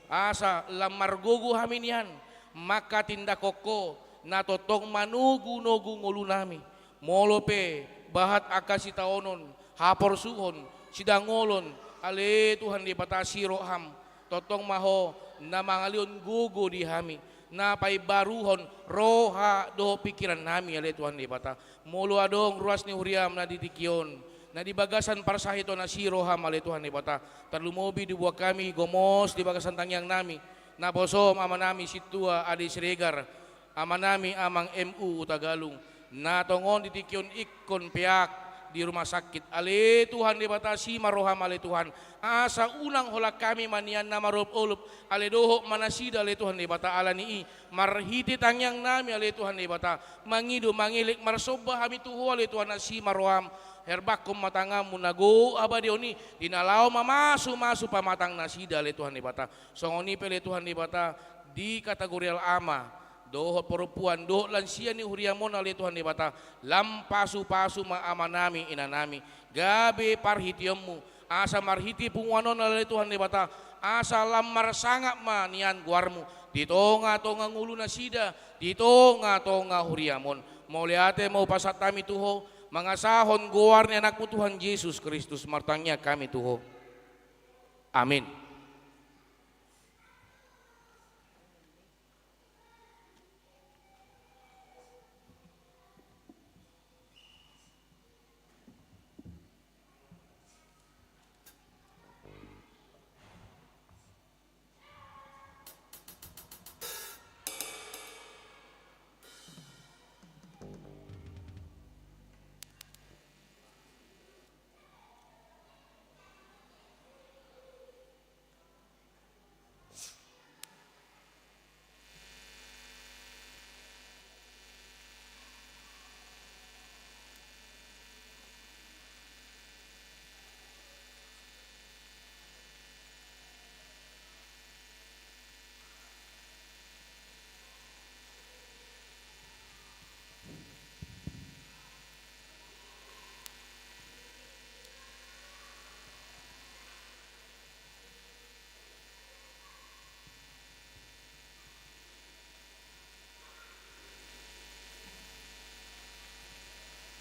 asa lam margogo hami nihan maka tindakoko na totong manugu-nugu ngulunami molope bahat akasi taonon hapor suhon sidangolon ale Tuhan di batasi roham totong maho na mangalion gugu di hami na pay baruhon roha do pikiran nami ale Tuhan di bata mulu adong ruas ni huriam na ditikion na di bagasan parsahito na si roham ale Tuhan di bata talumobi di buah kami gomos di bagasan tangyang nami na posom ama nami situa adi Sregar ama nami amang MU Tagalung na tongon ditikion ikon piak di rumah sakit ale Tuhan di batasi maroham ale Tuhan asa unang holak kami manian na marup-ulup ale doho manasida ale Tuhan di bata ala nii marhiti tangyang nami ale Tuhan di bata mangido mangilik marsoba hami tuho ale Tuhan nasi maroham herbakum matangam munago abadioni dinalao masu pamatang nasida ale Tuhan di bata songoni pele Tuhan di bata di kategorial ama doho perempuan doho lansia ni huriamon ali Tuhan di bata lampasu-pasu maamanami inanami gabe parhitiommu asa marhiti punguanon ali Tuhan di bata asa lamar sangak ma nian guarmu di tonga-tonga ngulu nasida di tonga-tonga huriamon mau liate mau pasatami tuho mangasahon guar ni anakmu Tuhan Yesus Kristus martangnya kami tuho. Amin.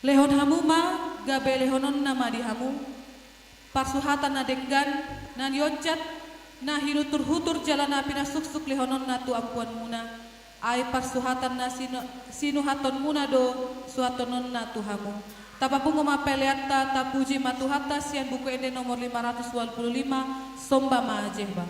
Lehon hamuma gabe lehonon nama di hamu. Parsuhatan na denggan na yoncat na hinutur-hutur jalan api na suksuk lehonon na tu ampuan muna. Ay parsuhatan na sinuhaton muna do suhatonon na tu hamu. Tapapung mapeleata tapuji matuhata sian buku ende nomor 525 somba maajehba.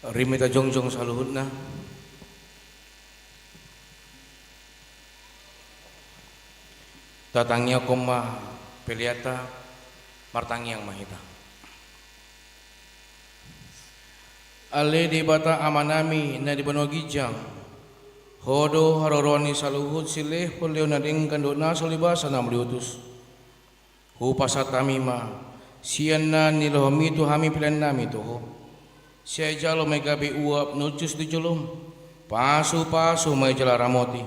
Rimita jongjong saluhutna. Tatangnya koma peliata martangyang mahita. Ale di bata amanami na di Banua Gijang. Hodo haroroni saluhut sileh poleo na ding kandona salibasa na meliutus. Hupasatamima sian na nilohomi tu hami pilan nami toho. Siya jalo may gabi uap nucus di julum. Pasu-pasu may jala ramoti.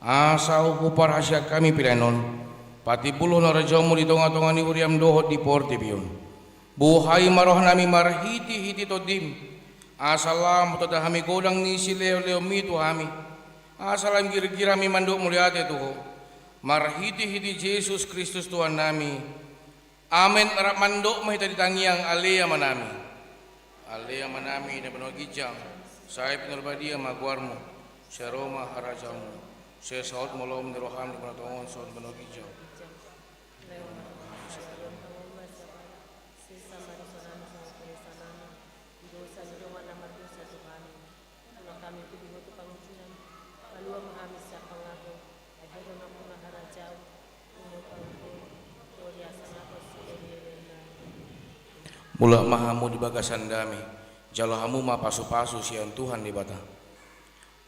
Asau kupar hasya kami pilanon. Pati puluh na rajamu di tonga-tonga ni uriam dohot di porti biyon. Buhay maroh nami marhiti-hiti todim. Asalam toda hami godang ni sileo-leo mitu hami. Asalam gira-gira mi manduk muliate tuho. Marhiti-hiti Yesus Kristus Tuhan nami. Amin arap manduk mahita ditangiang alea manami. Alea manami na Banua Gijang. Saya penerbadia magwarmu. Saya Roma harajamu. Saya saud molom niroham di Banatongon saud Banua Gijang. Mula mahamu di bagasan dami, jalo hamu ma pasu-pasu sian Tuhan di bata.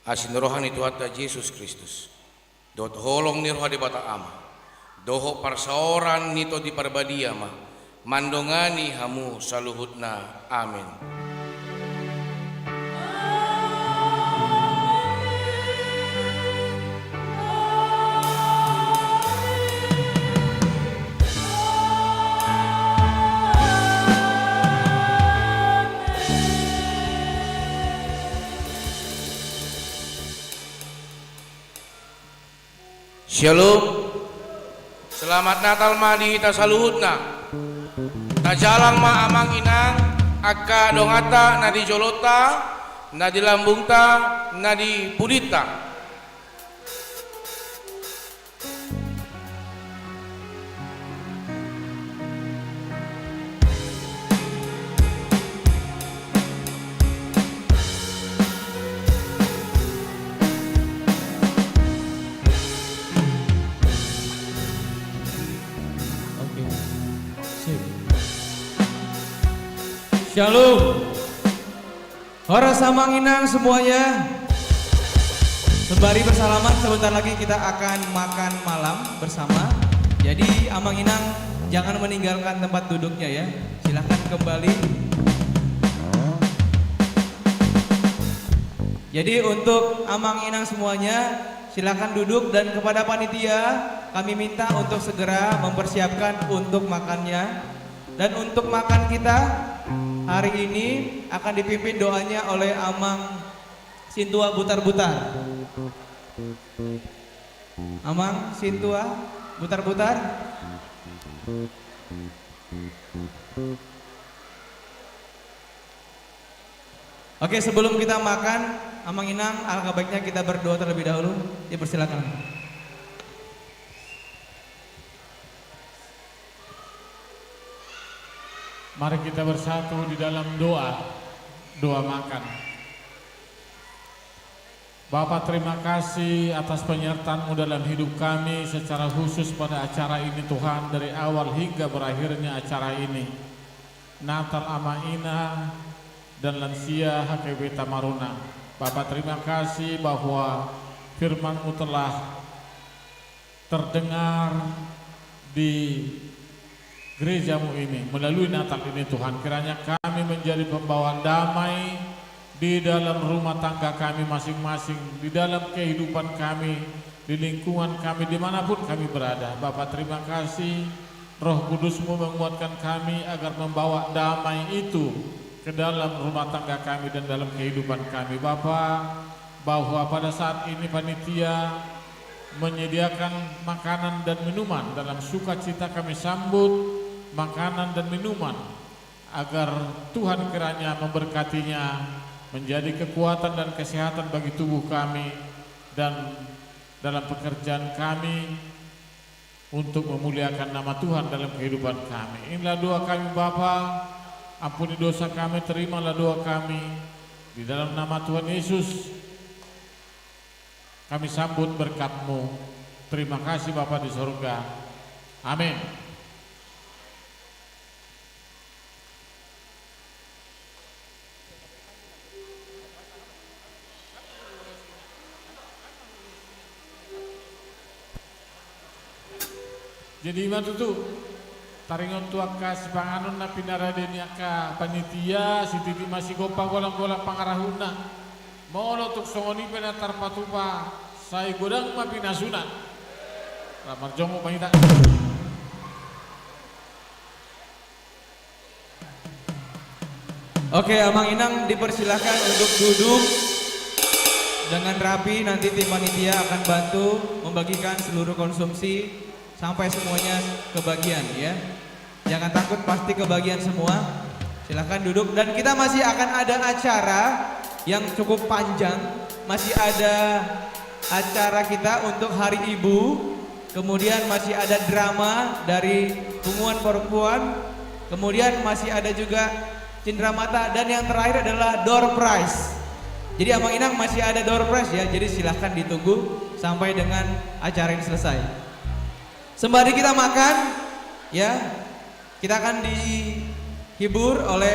asin rohani Tuhan Yesus Kristus. Dot holong ni roha di bata ama. Doho parsaoran nito di parbadia ma. Mandongani hamu saluhutna. Amin. Shalom. Selamat Natal ma di hita saluhutna. Tajalang ma amang inang akka dongata nadi jolota nadi lambungta nadi pudita. Shalom. Hora samanginang semuanya. Sembari bersalaman, sebentar lagi kita akan makan malam bersama. Jadi Amanginang jangan meninggalkan tempat duduknya ya. Silahkan kembali. Jadi untuk Amanginang semuanya silahkan duduk, dan kepada panitia kami minta untuk segera mempersiapkan untuk makannya. Dan untuk makan kita hari ini akan dipimpin doanya oleh Amang Sintua Butar-Butar. Amang Sintua Butar-Butar. Oke, sebelum kita makan, Amang Inang, alangkah baiknya kita berdoa terlebih dahulu. Dipersilakan. Mari kita bersatu di dalam doa makan. Bapa, terima kasih atas penyertaan-Mu dalam hidup kami secara khusus pada acara ini Tuhan, dari awal hingga berakhirnya acara ini. Natal Ama Ina dan lansia HKB Tamaruna. Bapa, terima kasih bahwa firman-Mu telah terdengar di gerejamu ini melalui Natal ini Tuhan. Kiranya kami menjadi pembawa damai di dalam rumah tangga kami masing-masing, di dalam kehidupan kami, di lingkungan kami, dimanapun kami berada. Bapak, terima kasih Roh Kudus-Mu menguatkan kami agar membawa damai itu ke dalam rumah tangga kami dan dalam kehidupan kami. Bapak, bahwa pada saat ini panitia menyediakan makanan dan minuman, dalam sukacita kami sambut makanan dan minuman, agar Tuhan kiranya memberkatinya menjadi kekuatan dan kesehatan bagi tubuh kami dan dalam pekerjaan kami untuk memuliakan nama Tuhan dalam kehidupan kami. Inilah doa kami Bapa, ampuni dosa kami, terimalah doa kami di dalam nama Tuhan Yesus. Kami sambut berkat-Mu. Terima kasih Bapa di surga. Amin. Jadi matutu taringon tuaka si panganon na pinaraden ka panitia si titi masih gopa golang-golang pangarahuna molo tuk songoni penatar patupa sai godang mapinasunan ramar jongo panita. Oke, Amang Inang dipersilahkan untuk duduk dengan rapi. Nanti tim panitia akan bantu membagikan seluruh konsumsi sampai semuanya kebagian ya. Jangan takut, pasti kebagian semua. Silahkan duduk, dan kita masih akan ada acara yang cukup panjang. Masih ada acara kita untuk Hari Ibu. Kemudian masih ada drama dari Hubungan Perempuan. Kemudian masih ada juga Cindramata, dan yang terakhir adalah door prize. Jadi Amang Inang masih ada door prize ya. Jadi silahkan ditunggu sampai dengan acara ini selesai. Sembari kita makan, ya, kita akan dihibur oleh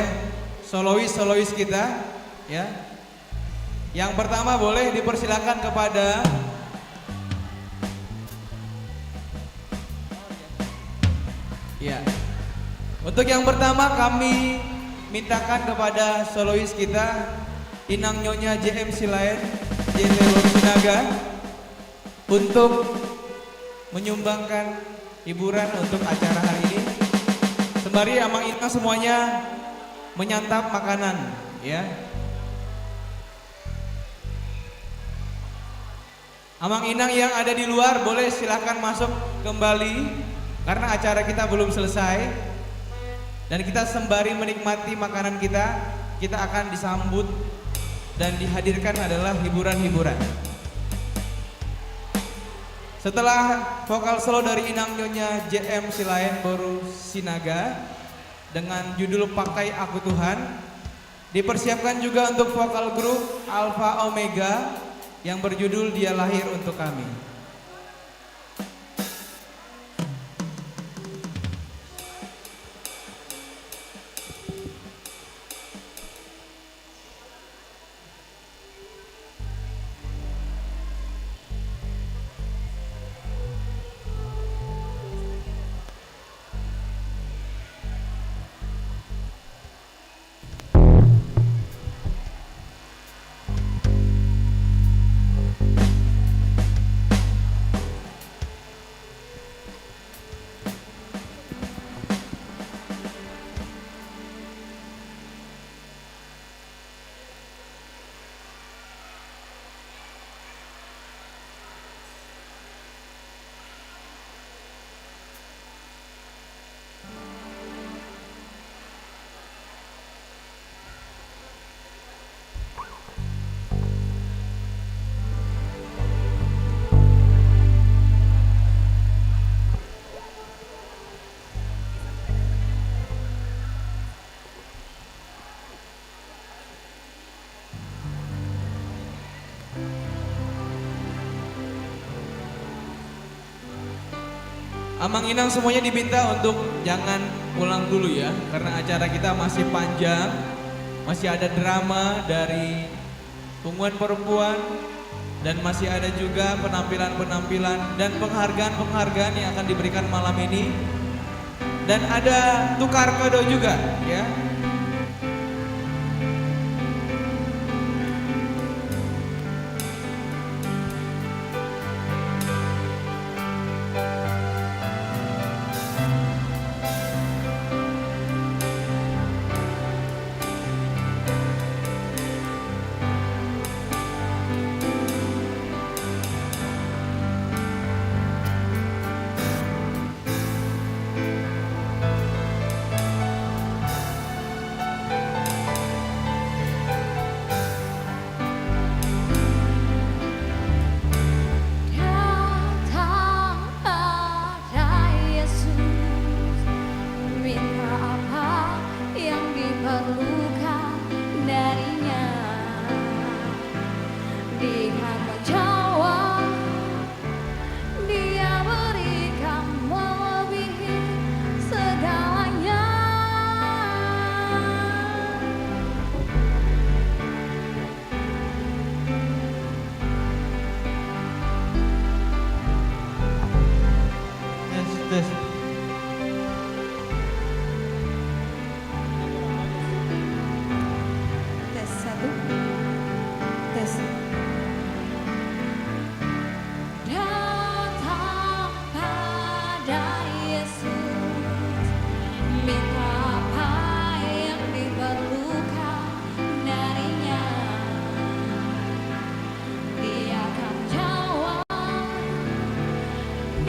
solois kita, ya. Yang pertama boleh dipersilakan kepada ya. Untuk yang pertama kami mintakan kepada solois kita Inang Nyonya JM Silayan JT Sinaga untuk menyumbangkan hiburan untuk acara hari ini. Sembari Amang Inang semuanya menyantap makanan ya. Amang Inang yang ada di luar boleh silakan masuk kembali karena acara kita belum selesai. Dan kita sembari menikmati makanan kita akan disambut dan dihadirkan adalah hiburan-hiburan. Setelah vokal solo dari Inang Nyonya JM Silayan Boru Sinaga dengan judul Pakai Aku Tuhan, dipersiapkan juga untuk vokal grup Alpha Omega yang berjudul Dia Lahir Untuk Kami. Amang Inang semuanya diminta untuk jangan pulang dulu ya, karena acara kita masih panjang, masih ada drama dari Tungguan Perempuan, dan masih ada juga penampilan-penampilan dan penghargaan-penghargaan yang akan diberikan malam ini, dan ada tukar kado juga ya.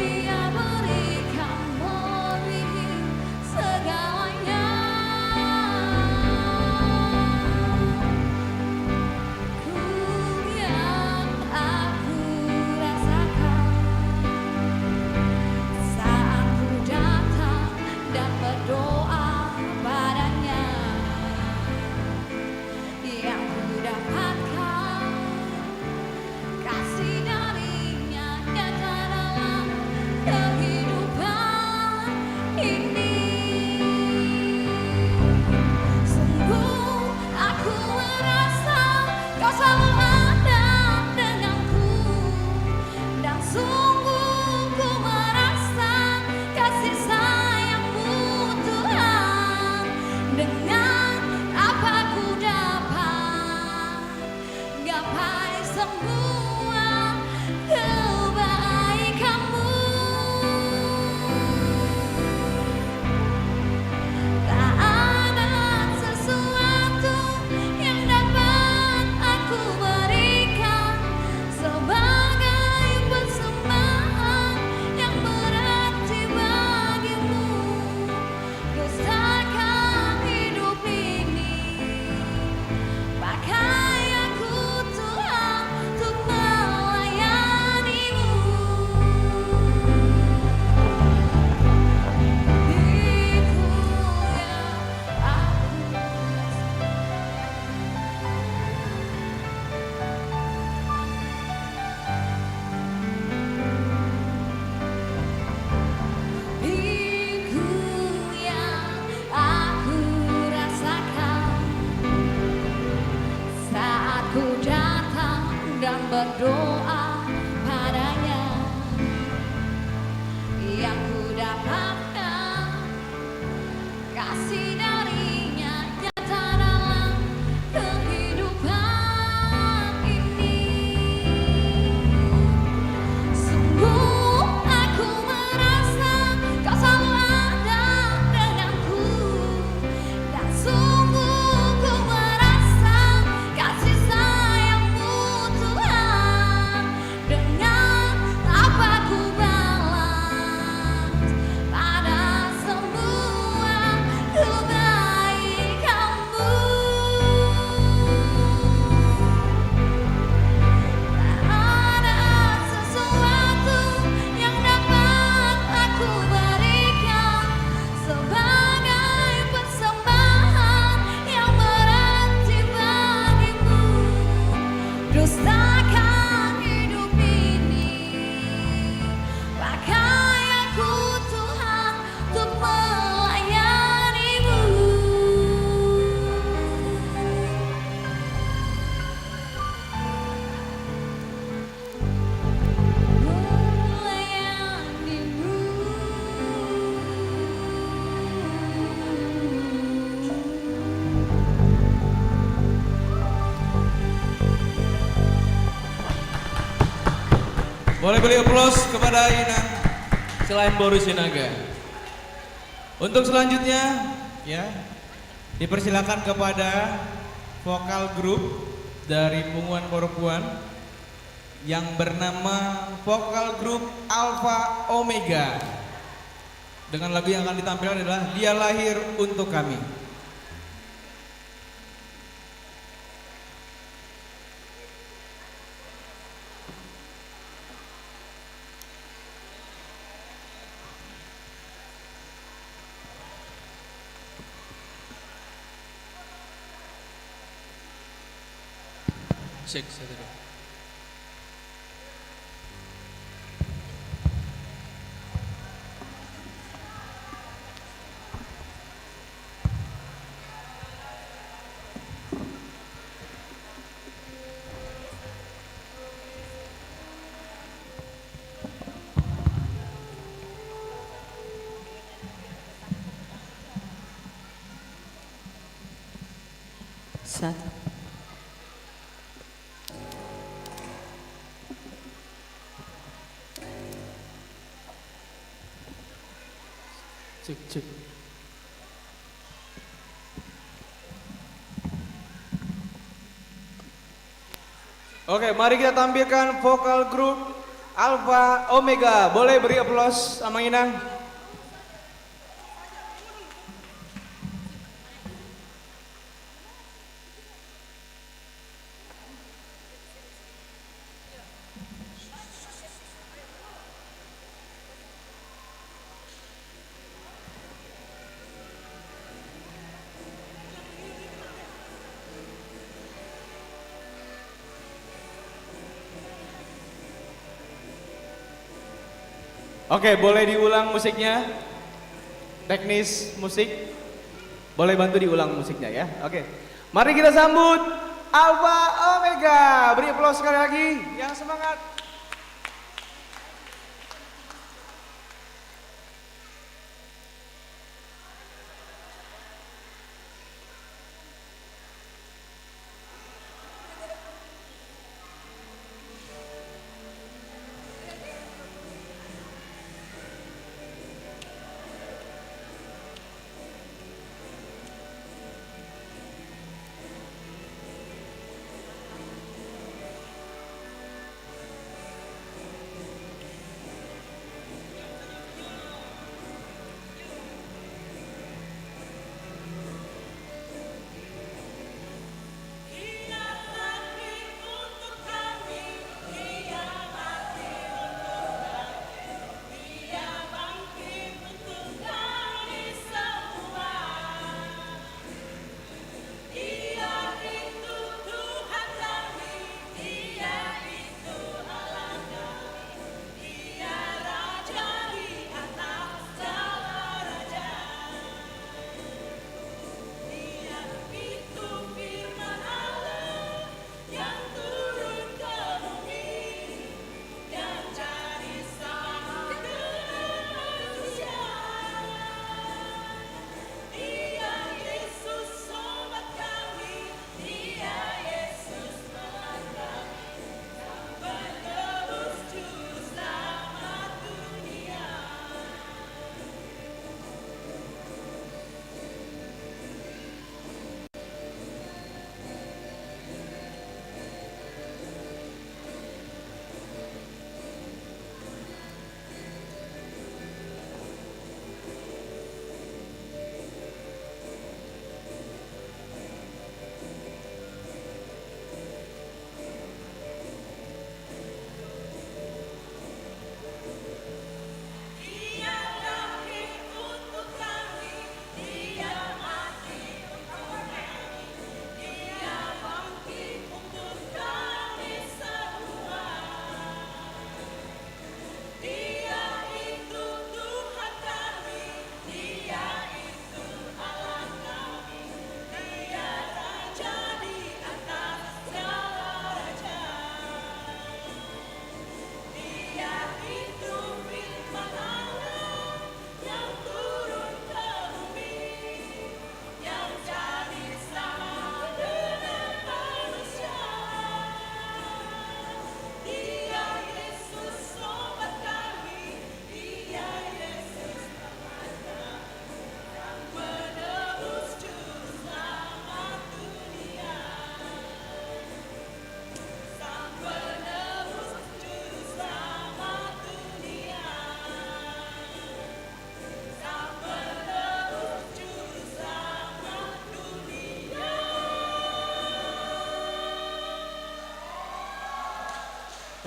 Dia berikan Boleh beri aplaus kepada Inang selain Boris Sinaga. Untuk selanjutnya ya dipersilakan kepada vokal grup dari Punguan Perempuan yang bernama vokal grup Alpha Omega. Dengan lagu yang akan ditampilkan adalah Dia Lahir Untuk Kami. Cek satu dua. Satu. Cek. Oke, mari kita tampilkan vokal grup Alpha Omega. Boleh beri aplaus sama Inang? Oke, boleh diulang musiknya? Teknis musik, boleh bantu diulang musiknya ya? Oke, mari kita sambut Alpha Omega. Beri aplaus sekali lagi, yang semangat.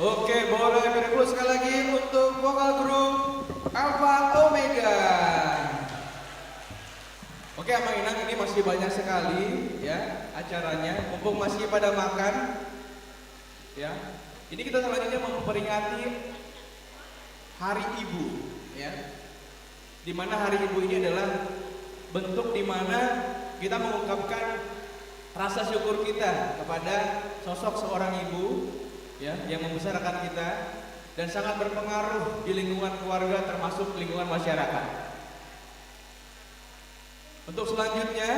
Oke, boleh beri dulu sekali lagi untuk vokal grup Alpha Omega. Oke, Amang Inang, ini masih banyak sekali ya acaranya, mumpung masih pada makan ya. Ini kita selanjutnya memperingati Hari Ibu ya. Dimana Hari Ibu ini adalah bentuk dimana kita mengungkapkan rasa syukur kita kepada sosok seorang ibu ya yang membesarkan kita dan sangat berpengaruh di lingkungan keluarga termasuk lingkungan masyarakat. Untuk selanjutnya,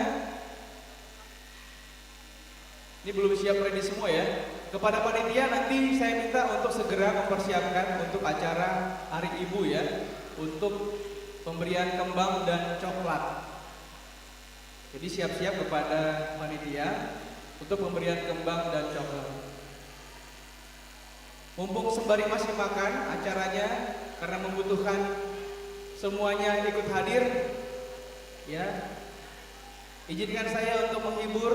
ini belum siap ready semua ya. Kepada panitia nanti saya minta untuk segera mempersiapkan untuk acara Hari Ibu ya, untuk pemberian kembang dan coklat. Jadi siap-siap kepada panitia untuk pemberian kembang dan coklat. Mumpung sembari masih makan acaranya, karena membutuhkan semuanya ikut hadir, ya, izinkan saya untuk menghibur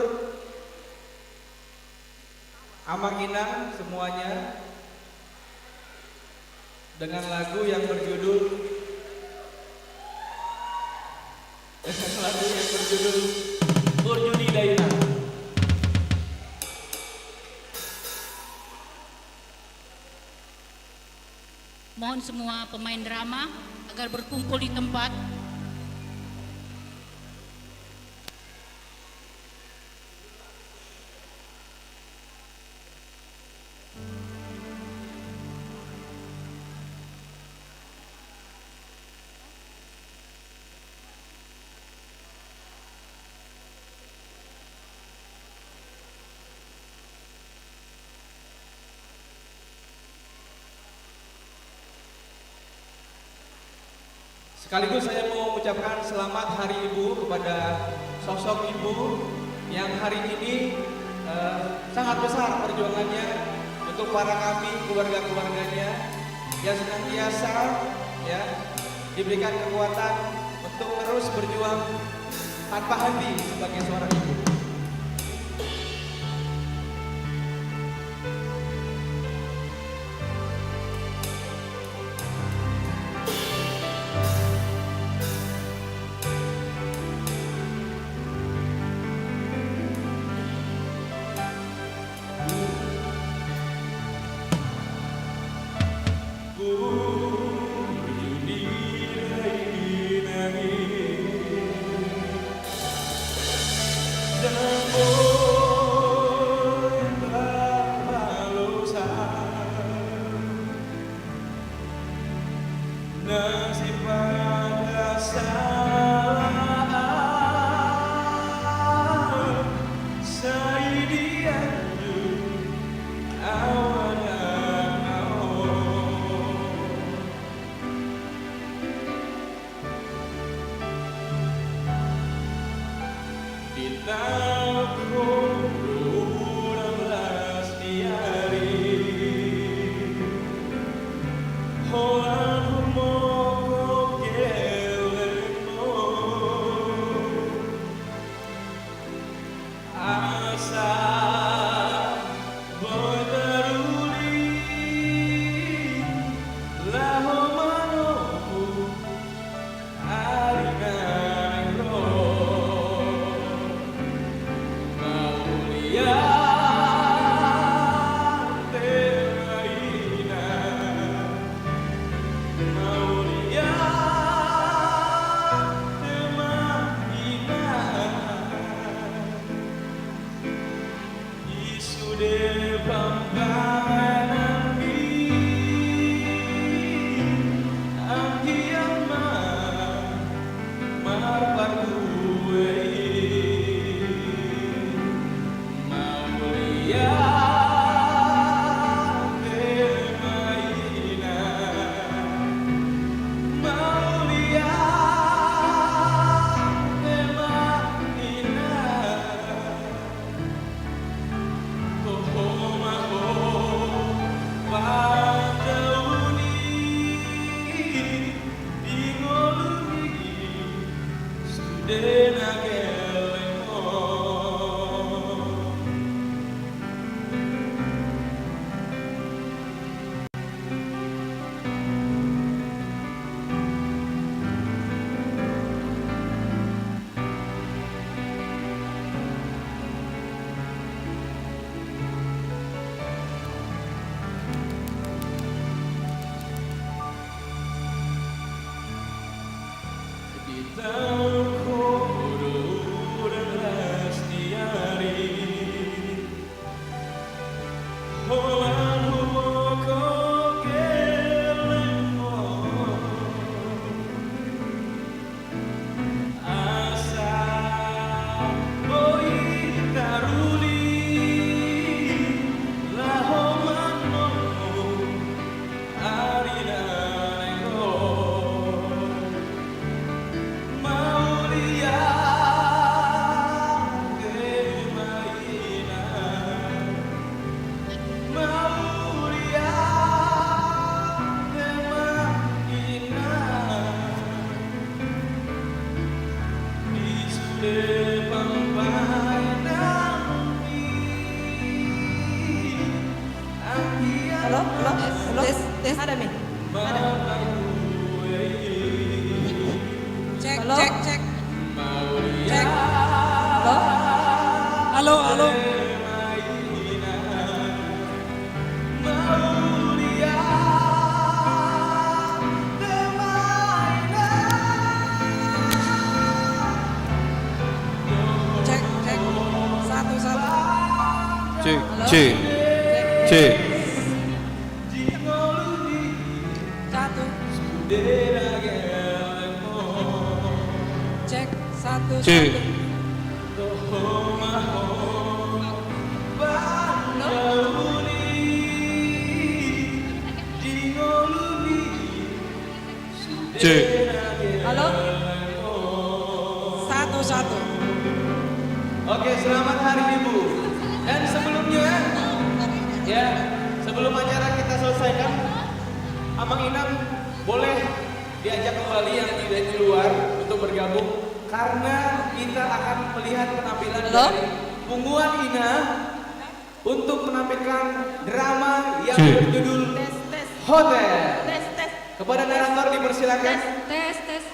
Amang Inang semuanya dengan lagu yang berjudul Burjudi Daina. Mohon semua pemain drama agar berkumpul di tempat. Sekaligus saya mau mengucapkan selamat Hari Ibu kepada sosok ibu yang hari ini sangat besar perjuangannya untuk para kami keluarga-keluarganya yang senantiasa ya diberikan kekuatan untuk terus berjuang tanpa henti sebagai seorang ibu. Halo, tes. Ada Mi? Ada. Cek, Halo? cek, cek. Cek. Halo? Halo, halo. Cek, cek. Satu, satu. Cek, Halo? cek, cek. Satu. Cek, satu, Cek. satu. Cek. Halo? Satu, satu. Oke, selamat Hari Ibu. Dan sebelumnya, ya, sebelum acara kita selesaikan, Amang Inam boleh diajak kembali yang tidak di luar untuk bergabung karena kita akan melihat penampilan dari Pungguan Ina untuk menampilkan drama yang berjudul Hotel. Kepada narator dipersilakan. Tes.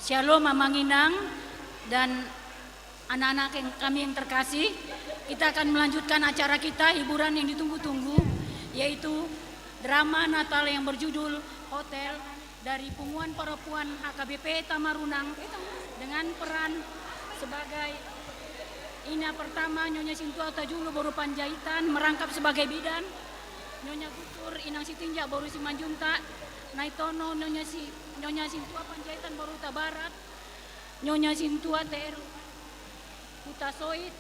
Shalom Mamang Inang dan anak-anak yang kami yang terkasih. Kita akan melanjutkan acara kita, hiburan yang ditunggu-tunggu, yaitu drama Natal yang berjudul Hotel dari Punguan Perempuan HKBP Tamarunang dengan peran sebagai Ina pertama Nyonya Sintua Tajulu Boru Panjaitan merangkap sebagai bidan, Nyonya Gutur Inang Sitinja Boru Simanjunta, Naitono Nyonya Sintua Panjaitan Boru Barat, Nyonya Sintua TR Utasoit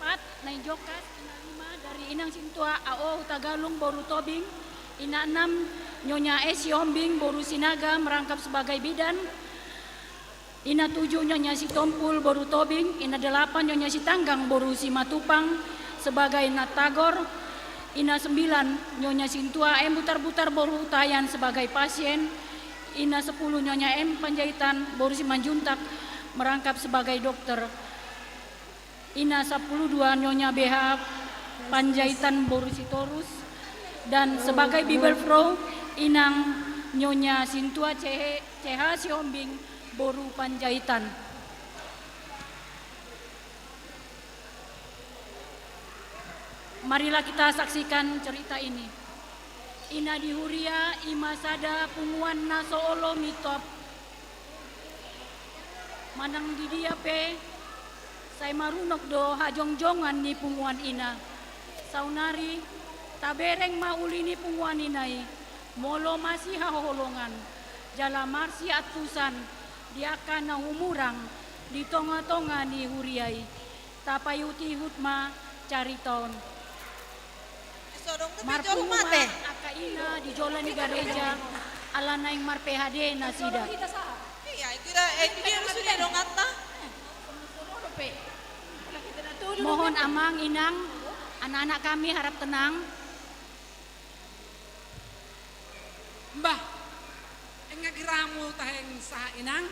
4, Nai Jokas Ina 5 dari Inang Sintua AO Tagalung Boru Tobing, Ina 6 Nyonya Yombing Boru Sinaga merangkap sebagai bidan, Ina 7 Nyonya Sitompul Boru Tobing, Ina 8 Nyonya Sitanggang Boru Simatupang sebagai Natagor, Ina 9 Nyonya Sintua M Butar-Butar Boru Tayan sebagai pasien, Ina 10 Nyonya M Panjaitan Boru Simanjuntak merangkap sebagai dokter, Ina 12 Nyonya BH Panjaitan Boru Sitorus, dan sebagai Bibel Pro Inang Nyonya Sintua CH Siombing Boru Panjaitan. Marilah kita saksikan cerita ini. Ina dihuria ima sada punguan naso olo mitop. Manang di dia pe saya marunok do hajong-jongan ni punguan ina. Saunari tabereng mauli ni punguan inai. Molo masih haholongan. Jala marsi atusan dia kana humurang di tonga-tonga ni huriai. Tapayuti hutma cari tahun. Marpunga aka ina di jola ni gareja ala naing mar PHD nasida. Iya, itu dia sudah dong kata. Mohon amang inang, anak-anak kami harap tenang. Mbah, enggak kiramu taheng sah inang?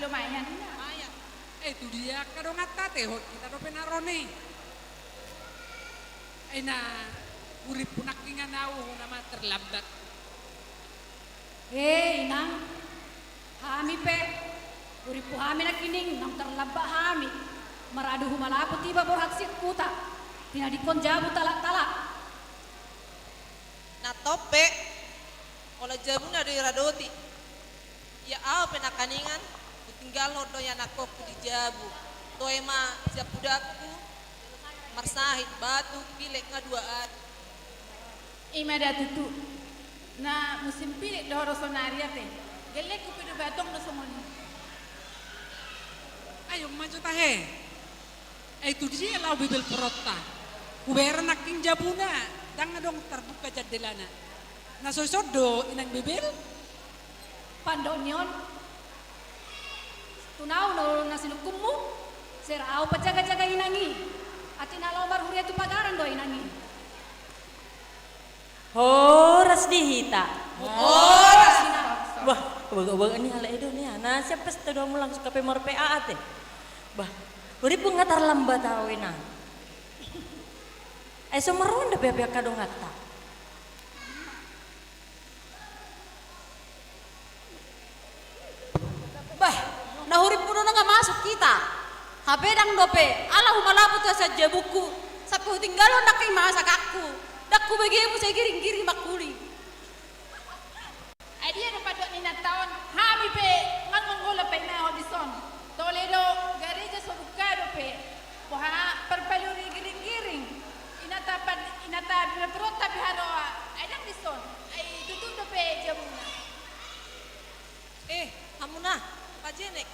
Lumayan. Itu dia kadang ngata tehot kita do penarone. Ena urip punak ingan nau nama terlambat. Inang, hami pe, uripu hami nak kining nang terlambat hami. Maradu humalapo tiba borat sit puta, tinadikon jabu talak-talak. Natope, mola jabuna do iradoti. Ya au penakaningan tinggal hodo yang aku di jabu. Toema japudaku marsahit batu pilek ngaduaan. Ima da tutu. Na musim pilek do rosonaria te. Gelek ku pidu batong do somoni. Ayo maju tahe. Itu dia lau bibel perota. Kubera naking jabuna. Dang dong terbuka jadelana. Nasosodo inang bibel. Pandonyon. Tunau no nasinukumu. Serau pajaga-jaga inangi. Ati nalau marhuria tu pagaran do inangi. Horas dihita. Horas dihita. Wah, wah ini ala edo nih. Nah, siapa setelah mau langsung ke PMR PA teh. Bah, uri pun ngatar lambat awena. Semeron deh bebek kadong ngata. Bah, nah hurip pun nggak masuk kita. HP dang dope, alah humalapu tuh saja buku. Sapu tinggalon dak kay masak aku. Dakku begemu saya giring-giring makuli. Adia dapat dok nina tahun hami pe ngangongola pe na hodison. Toledo gereja sobukado pe. Poha perpaluri giring-giring. Inata berperota biharoa. Adang dison. Ai tutum do pe jabuna. Hamuna, pajenek.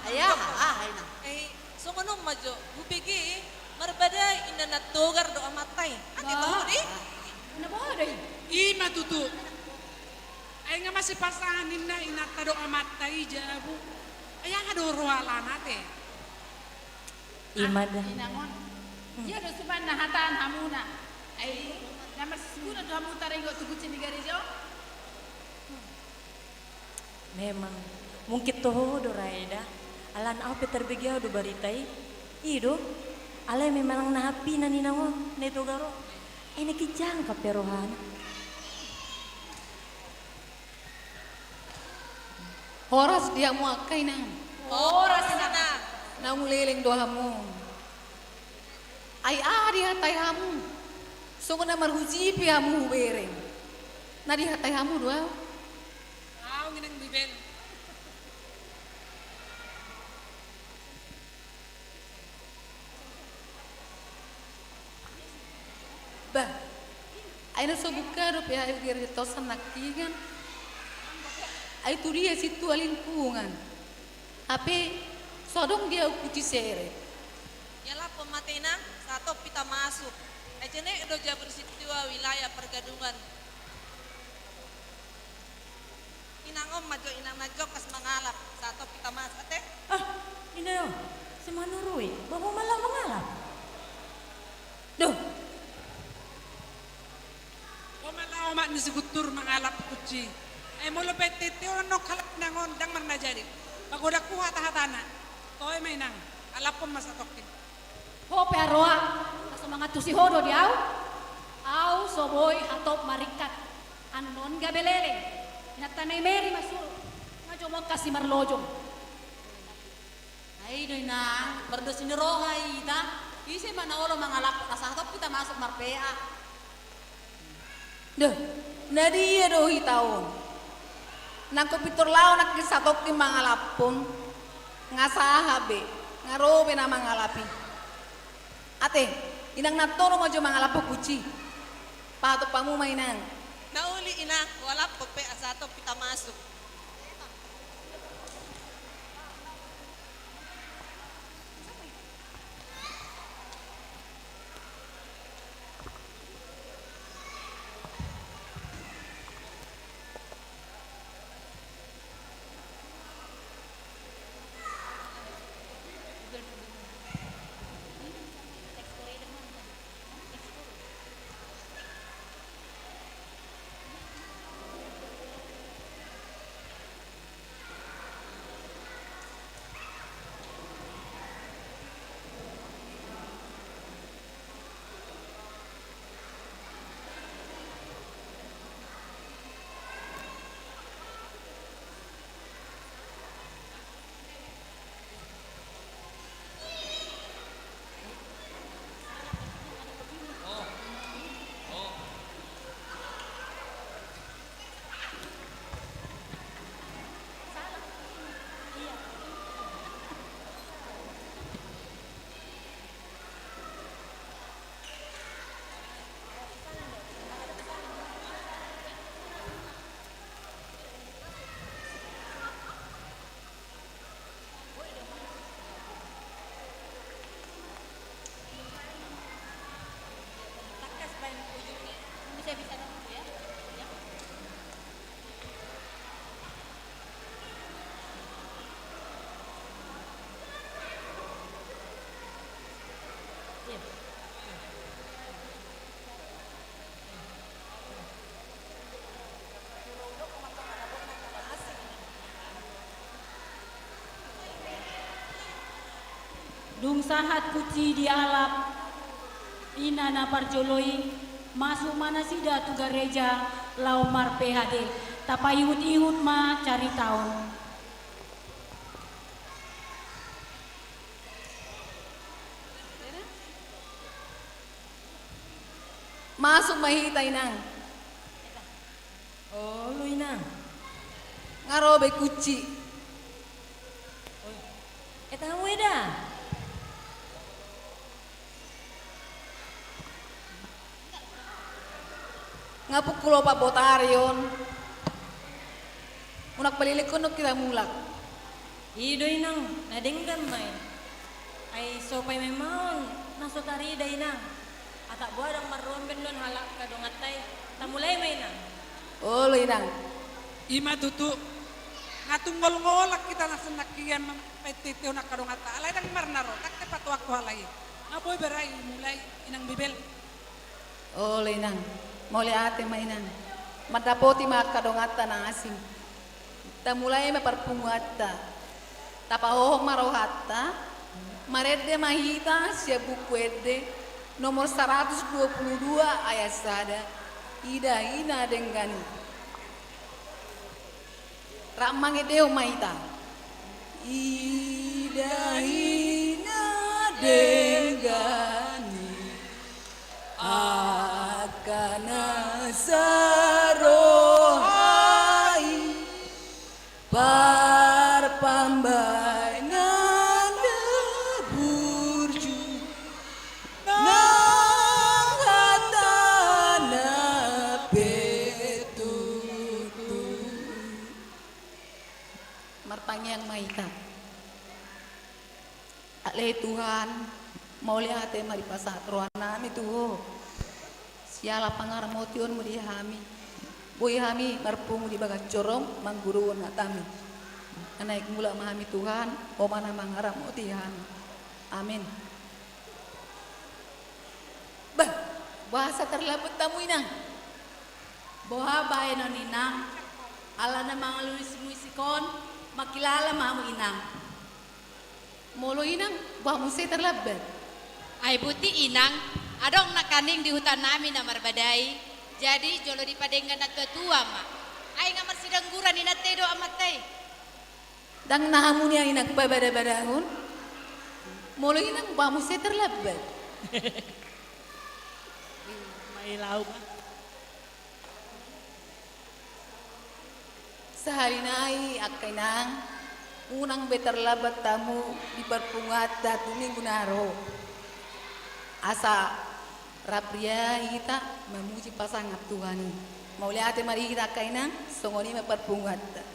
Ayah, aina. Songonong majo, bubegi marbadai inana togar do amatai. Ati tahu di? Ina bodoh. Ima tutu. Ay nga masih pasahanin na inata do amatai jabu. Ay nga do roalana te. Ima dah. Inangon. Dia do suban na hatan hamuna. Ai namar siguro do hamu tarengo tuguci di gereja. Memang mungkin toho do raida. Alan apa terbegia do baritai. Ido. Alay memang nahapi na ninangon neto garo. Ini kijang kaperohan. Horas dia muakai nang. Horas na. Nang liling dohamu. Ay adi hatay hamu. So na marhujipi hamu bereng. Nadi hatay hamu doa. Aw nginang bibel. Bah, aina so buka do pihak gereja tosan nakigan. Ai tu dia situ lingkungan. Tapi sodong dia kuti sere. Yalah pematina satu pita masuk. Ejene do jabur situ wilayah pergadungan. Inangom majo inang najo kas mangalap satu pita masuk teh. Ini yo, semanurui, bawa malah mengalap. Duh. Malah omak ni segutur mengalap kuci. Mula petete orang nok halap nangon dang mana jadi. Pagoda ku hata-hatana. Toy mainang alapom masa tokin. Ho peroa, semangat tu si hodo diau. Au soboy hatop marikat. Anon gabelele. Natanay meri masuk. Ngajo mo kasih marlojong. Ay doy na, berdos ni roha ita. Isi mana olo mangalap asa hatop kita masuk marpea. Duh, na dia do hitaon. Nang kopitur lao nak kisatop ki mangalapon. Ngasahabe, ngarobe na mangalapi. Ate, inang natoro mo jo mangalapo kuci. Pato pamu mainang. Nauli ina wala pepe asato pita masuk. dung sahat kuci dialap ina na parjoloi masuk mana sida tu gereja laumar PHD tapayut-ihut ma cari tahun. Masuk mahita inang. Oh, lu inang. Ngarobe kuci. Eta weda. Ngapukulo Pak Botarion. Unak balilik kunuk kita mulak. Ido inang, nadenggan main. Ai sopay memang nasotari da inang. Atak buadang marromben don halak kadongatai. Tamulay mainang. Oh, lo inang. Ima tutu ngatunggol-ngolak kita langsung nakian petitio nak kadongata. Alay dang marnaro tak tepat waktu halay. Ngapoy berai mulai inang bibel. Oh, lo inang. Mole ate mainan. Madapoti ma kadongata na asing. Ta mulai maparpunguata. Tapahohong marohata. Marede mahita siya bukwede. Nomor 122 ayat sada. Ida ina dengan Ramang edeo maita. Ida ina dengani akan sarohai parpambai nanda burju nang hatana petutu marpangyang maita. Ale Tuhan mau lihat maripasat rohana itu siala pangarmotion mo di hami boy hami marpungu di bagat corong mangguru natami anaik mula mahami Tuhan o mana mangarap mo ti hami amin. Bah bahasa terlapet tamu inang boha bae non inang ala na mga luis-luisikon makilala mamu inang molo inang bah mo say terlapet ay buti inang adong nakaning di hutan namin na marbadai jadi jolo di padengan na ketua ma ay nga marsidangguran inatedo amatay dang nahamu niya inang babada-badahon molo inang bah mo say terlapet Mailaw ba? Sehari nai akay nang unang beterlabat tamu di perpungat datu minggu naro asa rapria kita memuji pasangan Tuhan mau lihat mari kita akay nang songoni meperpungat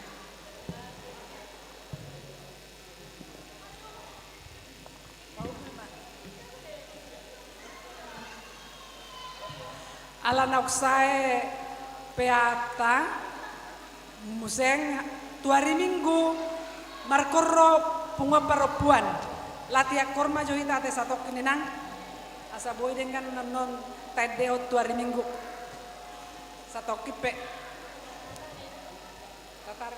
Ala nauksae peata museng tuari minggu markorro punga perempuan latiak korma johita te satu keninang asa boy dengan non tedeo tuari minggu satu kipe tatar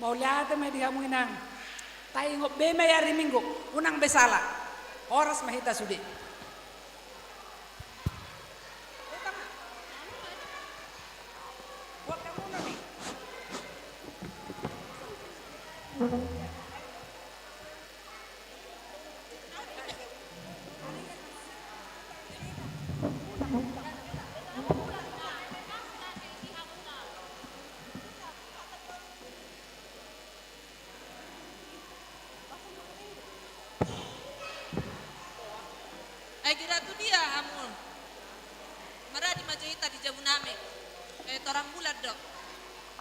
Mau lihat me di hamu inang. Tai ngop be me yari minggu. Unang besala. Oras mahita sudi. Ay kira tu dia hamul. Mara di majoita di Jabuname. Torang bulat dok.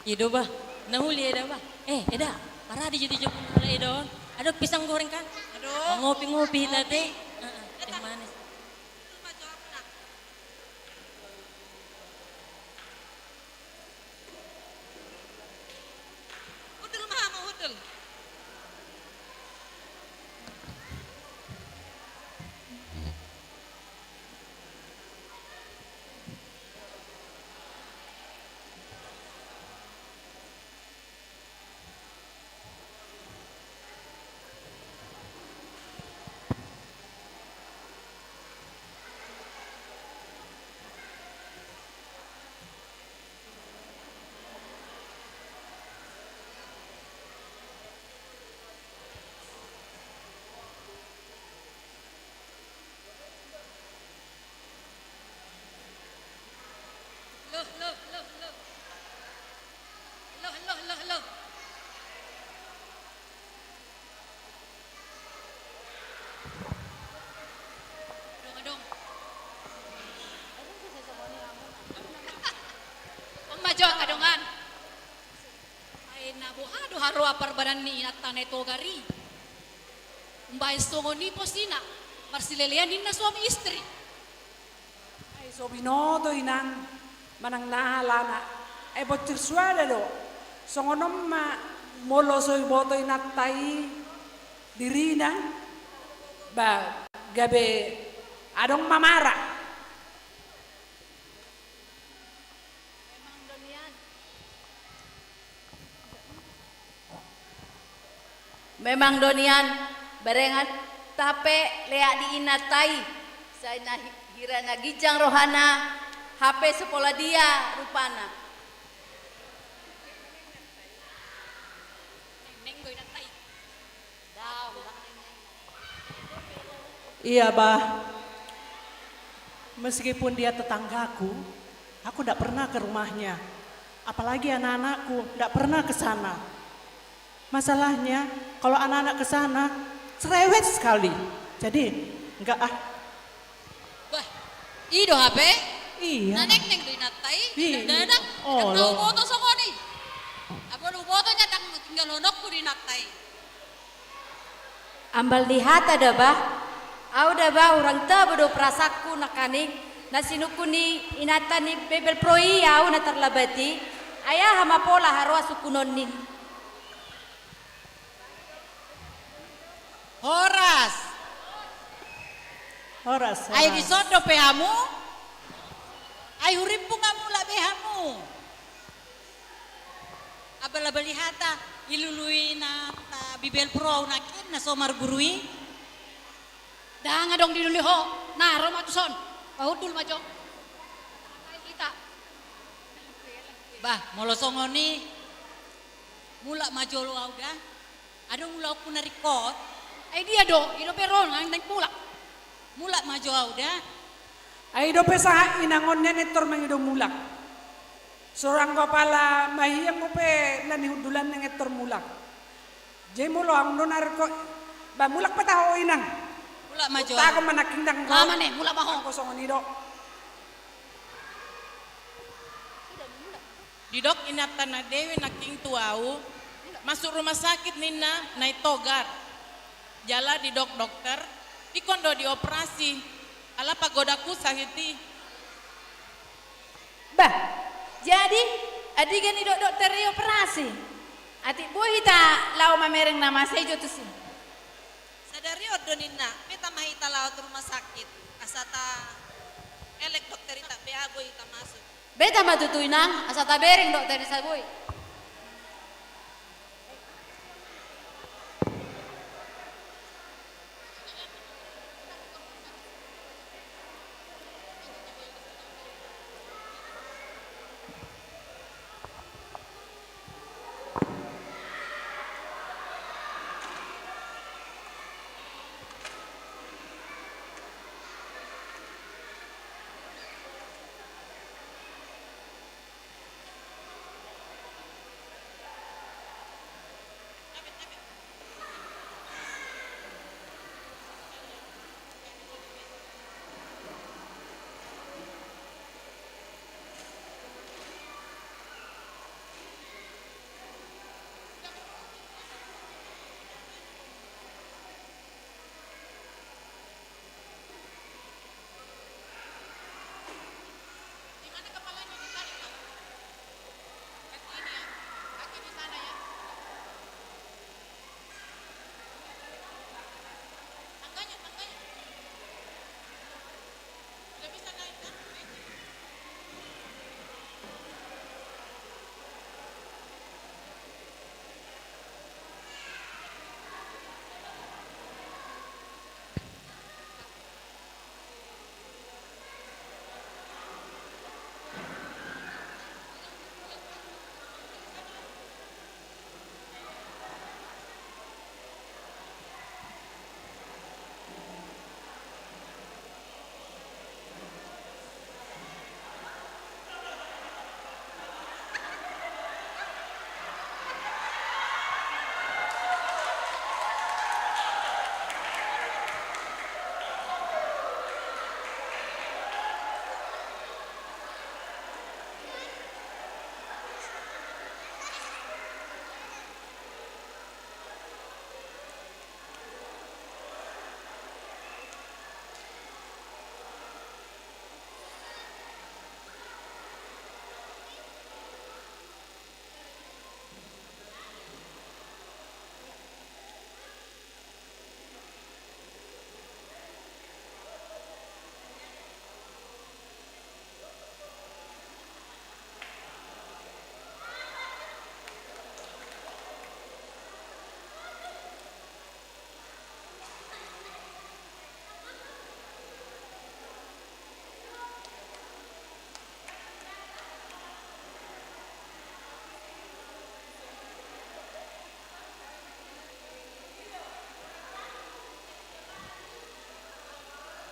Ido bah, nahuli eda bah. Eda, para di jadi jepun ala edon. Ada pisang goreng kan? Aduh. Ngopi-ngopi tadi. Teh manis. Hudul mah mau hudul. Loh. Dong. Majo kadongan. Ay nabo ado haro apar badan ni inatan ito gari. Mbay songo ni posina. Marsilelian din na suami istri. Ay so binoto inang manang nahalana. Ay bocor suara do. Songonom ma molo soy boto inatai dirina. Ba gabe adong mamara. Memang donian barengan tape lea di inatai. Saya hira na gijang rohana HP sekolah dia rupana. Iya bah, meskipun dia tetanggaku, aku tidak pernah ke rumahnya. Apalagi anak-anakku tidak pernah ke sana. Masalahnya kalau anak-anak ke sana cerewet sekali. Jadi enggak ah. Bah, ido HP? Iya. Nanek do inatai, Iya. dadak. Oh, Tahu loh. boto songoni. Apa lu boto nyadang tinggal lonok ku di inatai. Ambal lihat ada bah. Auda ba orang ta bodo prasaku nakaning nasinukuni inatani bebel proi au na terlabati ayah hama pola harwa sukunonin. Horas. Ay bisodo pehamu. Ay huripu ngamu la behamu. Abala balihata ilului na bibel pro nakin na somar gurui. Dah ngadong di dulu ho. Nah, Roma tuh son. Pahudul majo. Kita. Bah, molo songoni mula majo lo auda. Ada mula aku narikot. Ay dia do, ilo peron ang nang pula. Mula majo auda. Ay do pesa inangonnya netor mangido mulak. Sorang ko pala mahiyang ko pe nanihudulan ng etor mulak. Jay mulo ang donar ko ba mulak pa tao inang. Mula majo. Tako manaking dang ko. Lama nih, mula maho. Ako songonido. Didok inatan na dewi naking tuau masuk rumah sakit nina naik togar jala di dokter ikondo dioperasi ala pagodaku sakiti Bah, jadi adigan ni dokter operasi. Ati boy hita lau mamereng nama saya jotus. Sadari odonina, beta mahita laut rumah sakit. Asata elek dokter ita beago ita masuk. Beta matutuin nang asa tabereng dokter sa boy.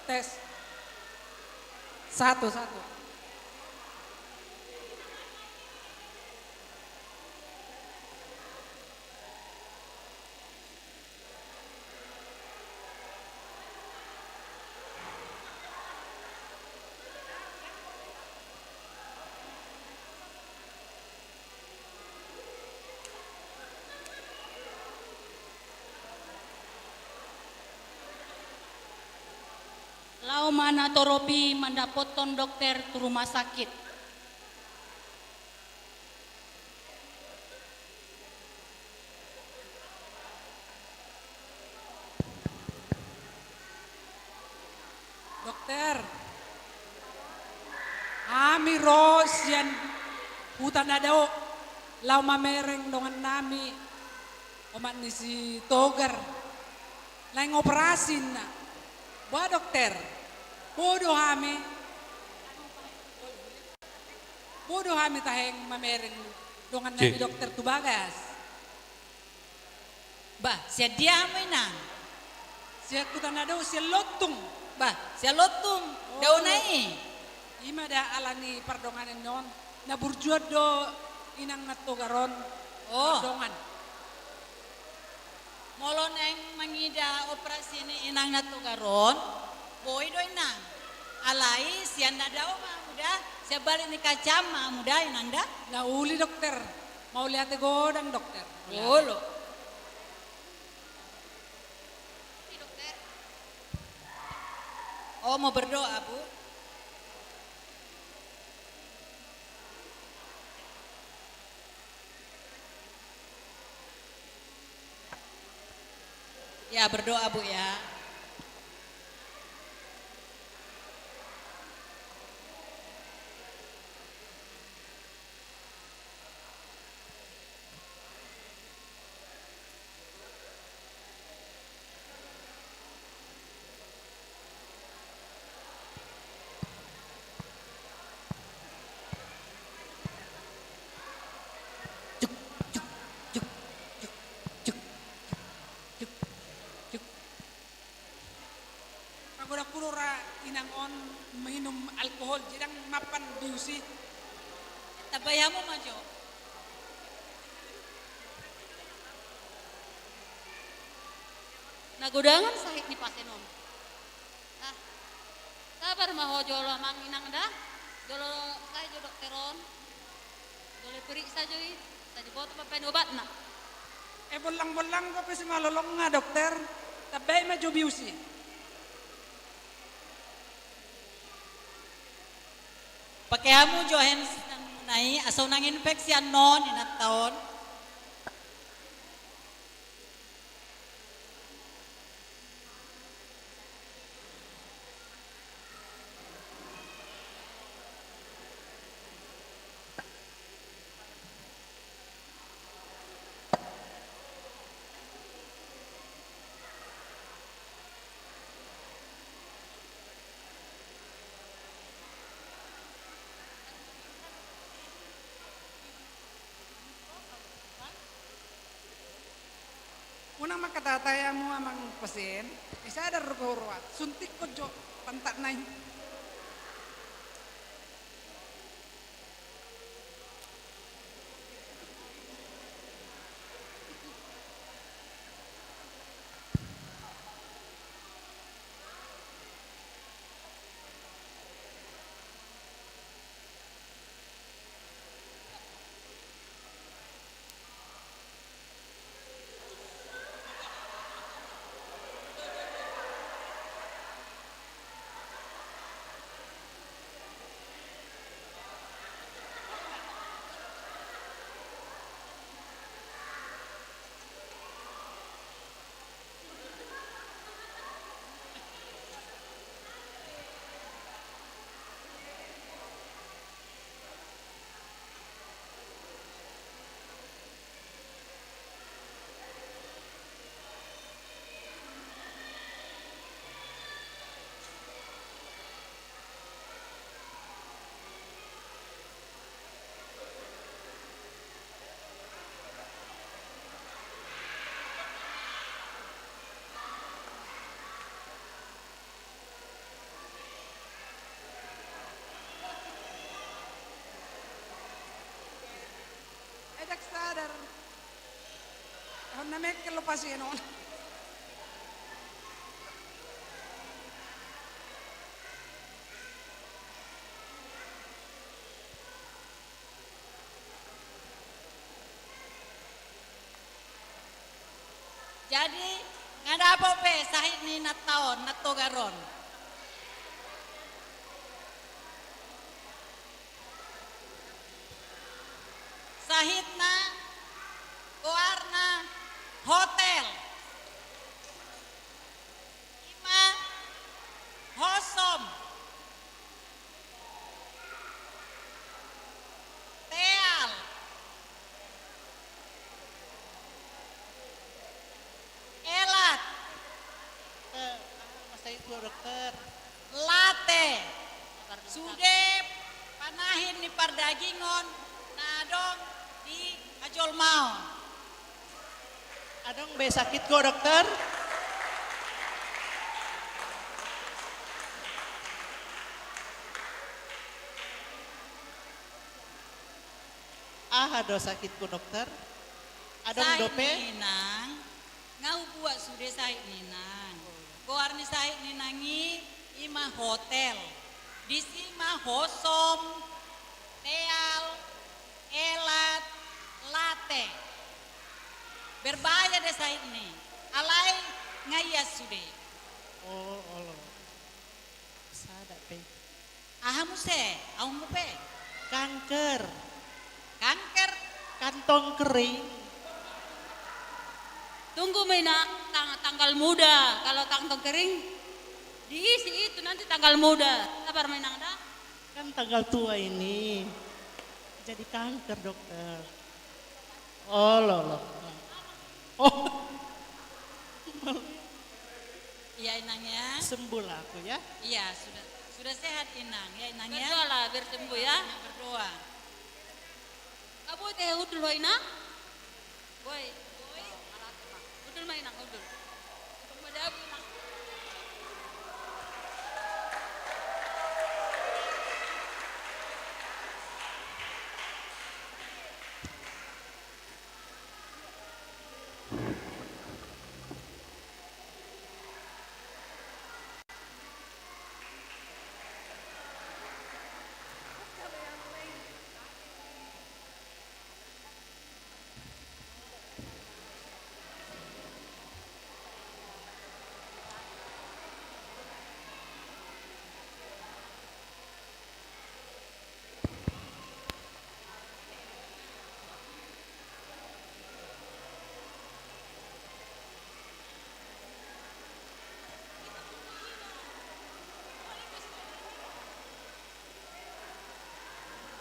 tes. Satu. Lau mana toropi mandapoton dokter tu rumah sakit. Dokter, ami ros yan hutan na daw. Lau mamereng dongan nami. Omat ni si Togar. Lain operasin na. Ba dokter, bodoh hami taheng mamereng dongan nami dokter tu bagas. Bah, siya diamoy nang. Siya hutan na daw, siya lotung. Bah, siya lotung. Daw na eh. Ima da alani pardonganan non. Naburjuad do inang natugaron. Pardongan. Molon yang mangida operasi ini inang natugaron. Boy do inang. Alai siya na daw muda. Siya balik ni kacama muda inang da. Nauli dokter. Mau lihat godang dokter. Olo. Oh mau berdoa bu? Ya berdoa bu ya. Pura inang on minum alkohol jidang mapan biusi. Tabayamu majo. Nagudangan sahit ni pasenon. Nah, sabar maho jolo mang inang dah. Jolo saya jo dokteron. Jolo periksa jo it. Tadi boto papen obat na. Bolang-bolang ko pesi malolong nga dokter. Tabay majo biusi. Pakai hamu johen nai asal nang infeksi non inat tahun. Unang makatataya mo amang pasen, isa ada rupa-rupa, suntik ko jo, pantak na yun. mek lo pasi non. Jadi ngada apa pe sahid ni nataon natogaron. Sahidna goarna hotel. Ima hosom. Teal. Elat. Masa itu dokter. Late. Sude panahin ni pardagingon nadong di ajol mau. Adong be sakit kok dokter. Ado sakit kok dokter. Adong dope. Ninang, ngau buat sude sahid ninang. Goar ni sahid ninangi ima hotel. Di sima hosom, teal, elat, late. Berbahaya deh sahid ni. Alai ngayas sude. Oh, sada pe. Ahamu se, aum pe. Kanker. Kanker. Kantong kering. Tunggu Mina, tanggal muda. Kalau kantong kering, diisi itu nanti tanggal muda. Sabar Mina dah. Kan tanggal tua ini. Jadi kanker dokter. Oh loh. Oh. Iya inangnya. Sembuh lah aku ya. Iya sudah sehat inang ya inangnya. Berdoa lah biar sembuh ya. Berdoa. Kamu teh udul lo inang? Boy. Udul mah inang udul. Madabu inang.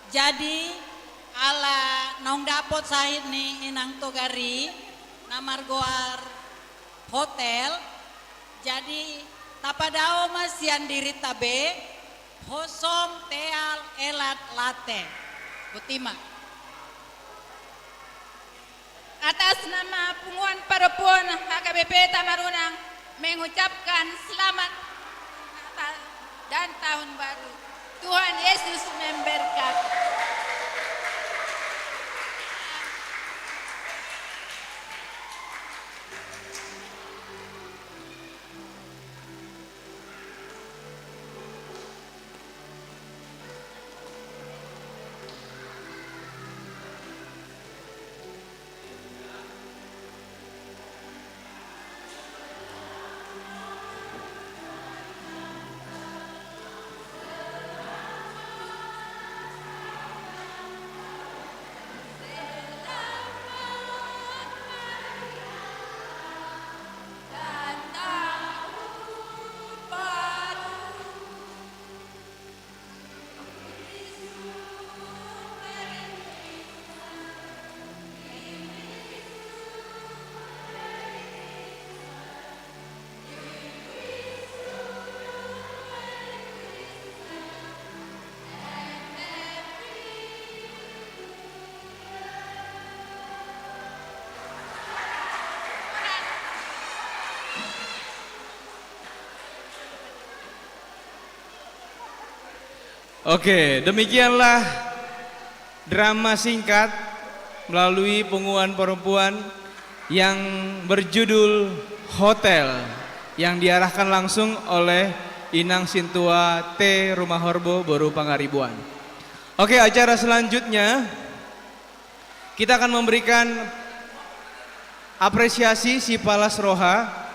Jadi ala naung dapot sahid ni inang togari namar goar hotel. Jadi tapadao mas yang diri tabe hosom teal elat late. Butima. Atas nama Punguan Perempuan HKBP Tamarunang mengucapkan selamat Natal dan Tahun Baru. Tuhan Yesus memberkati. Oke, demikianlah drama singkat melalui Punguan Perempuan yang berjudul Hotel yang diarahkan langsung oleh Inang Sintua T. Rumah Horbo Boru Pangaribuan. Oke, acara selanjutnya kita akan memberikan apresiasi si Palas Roha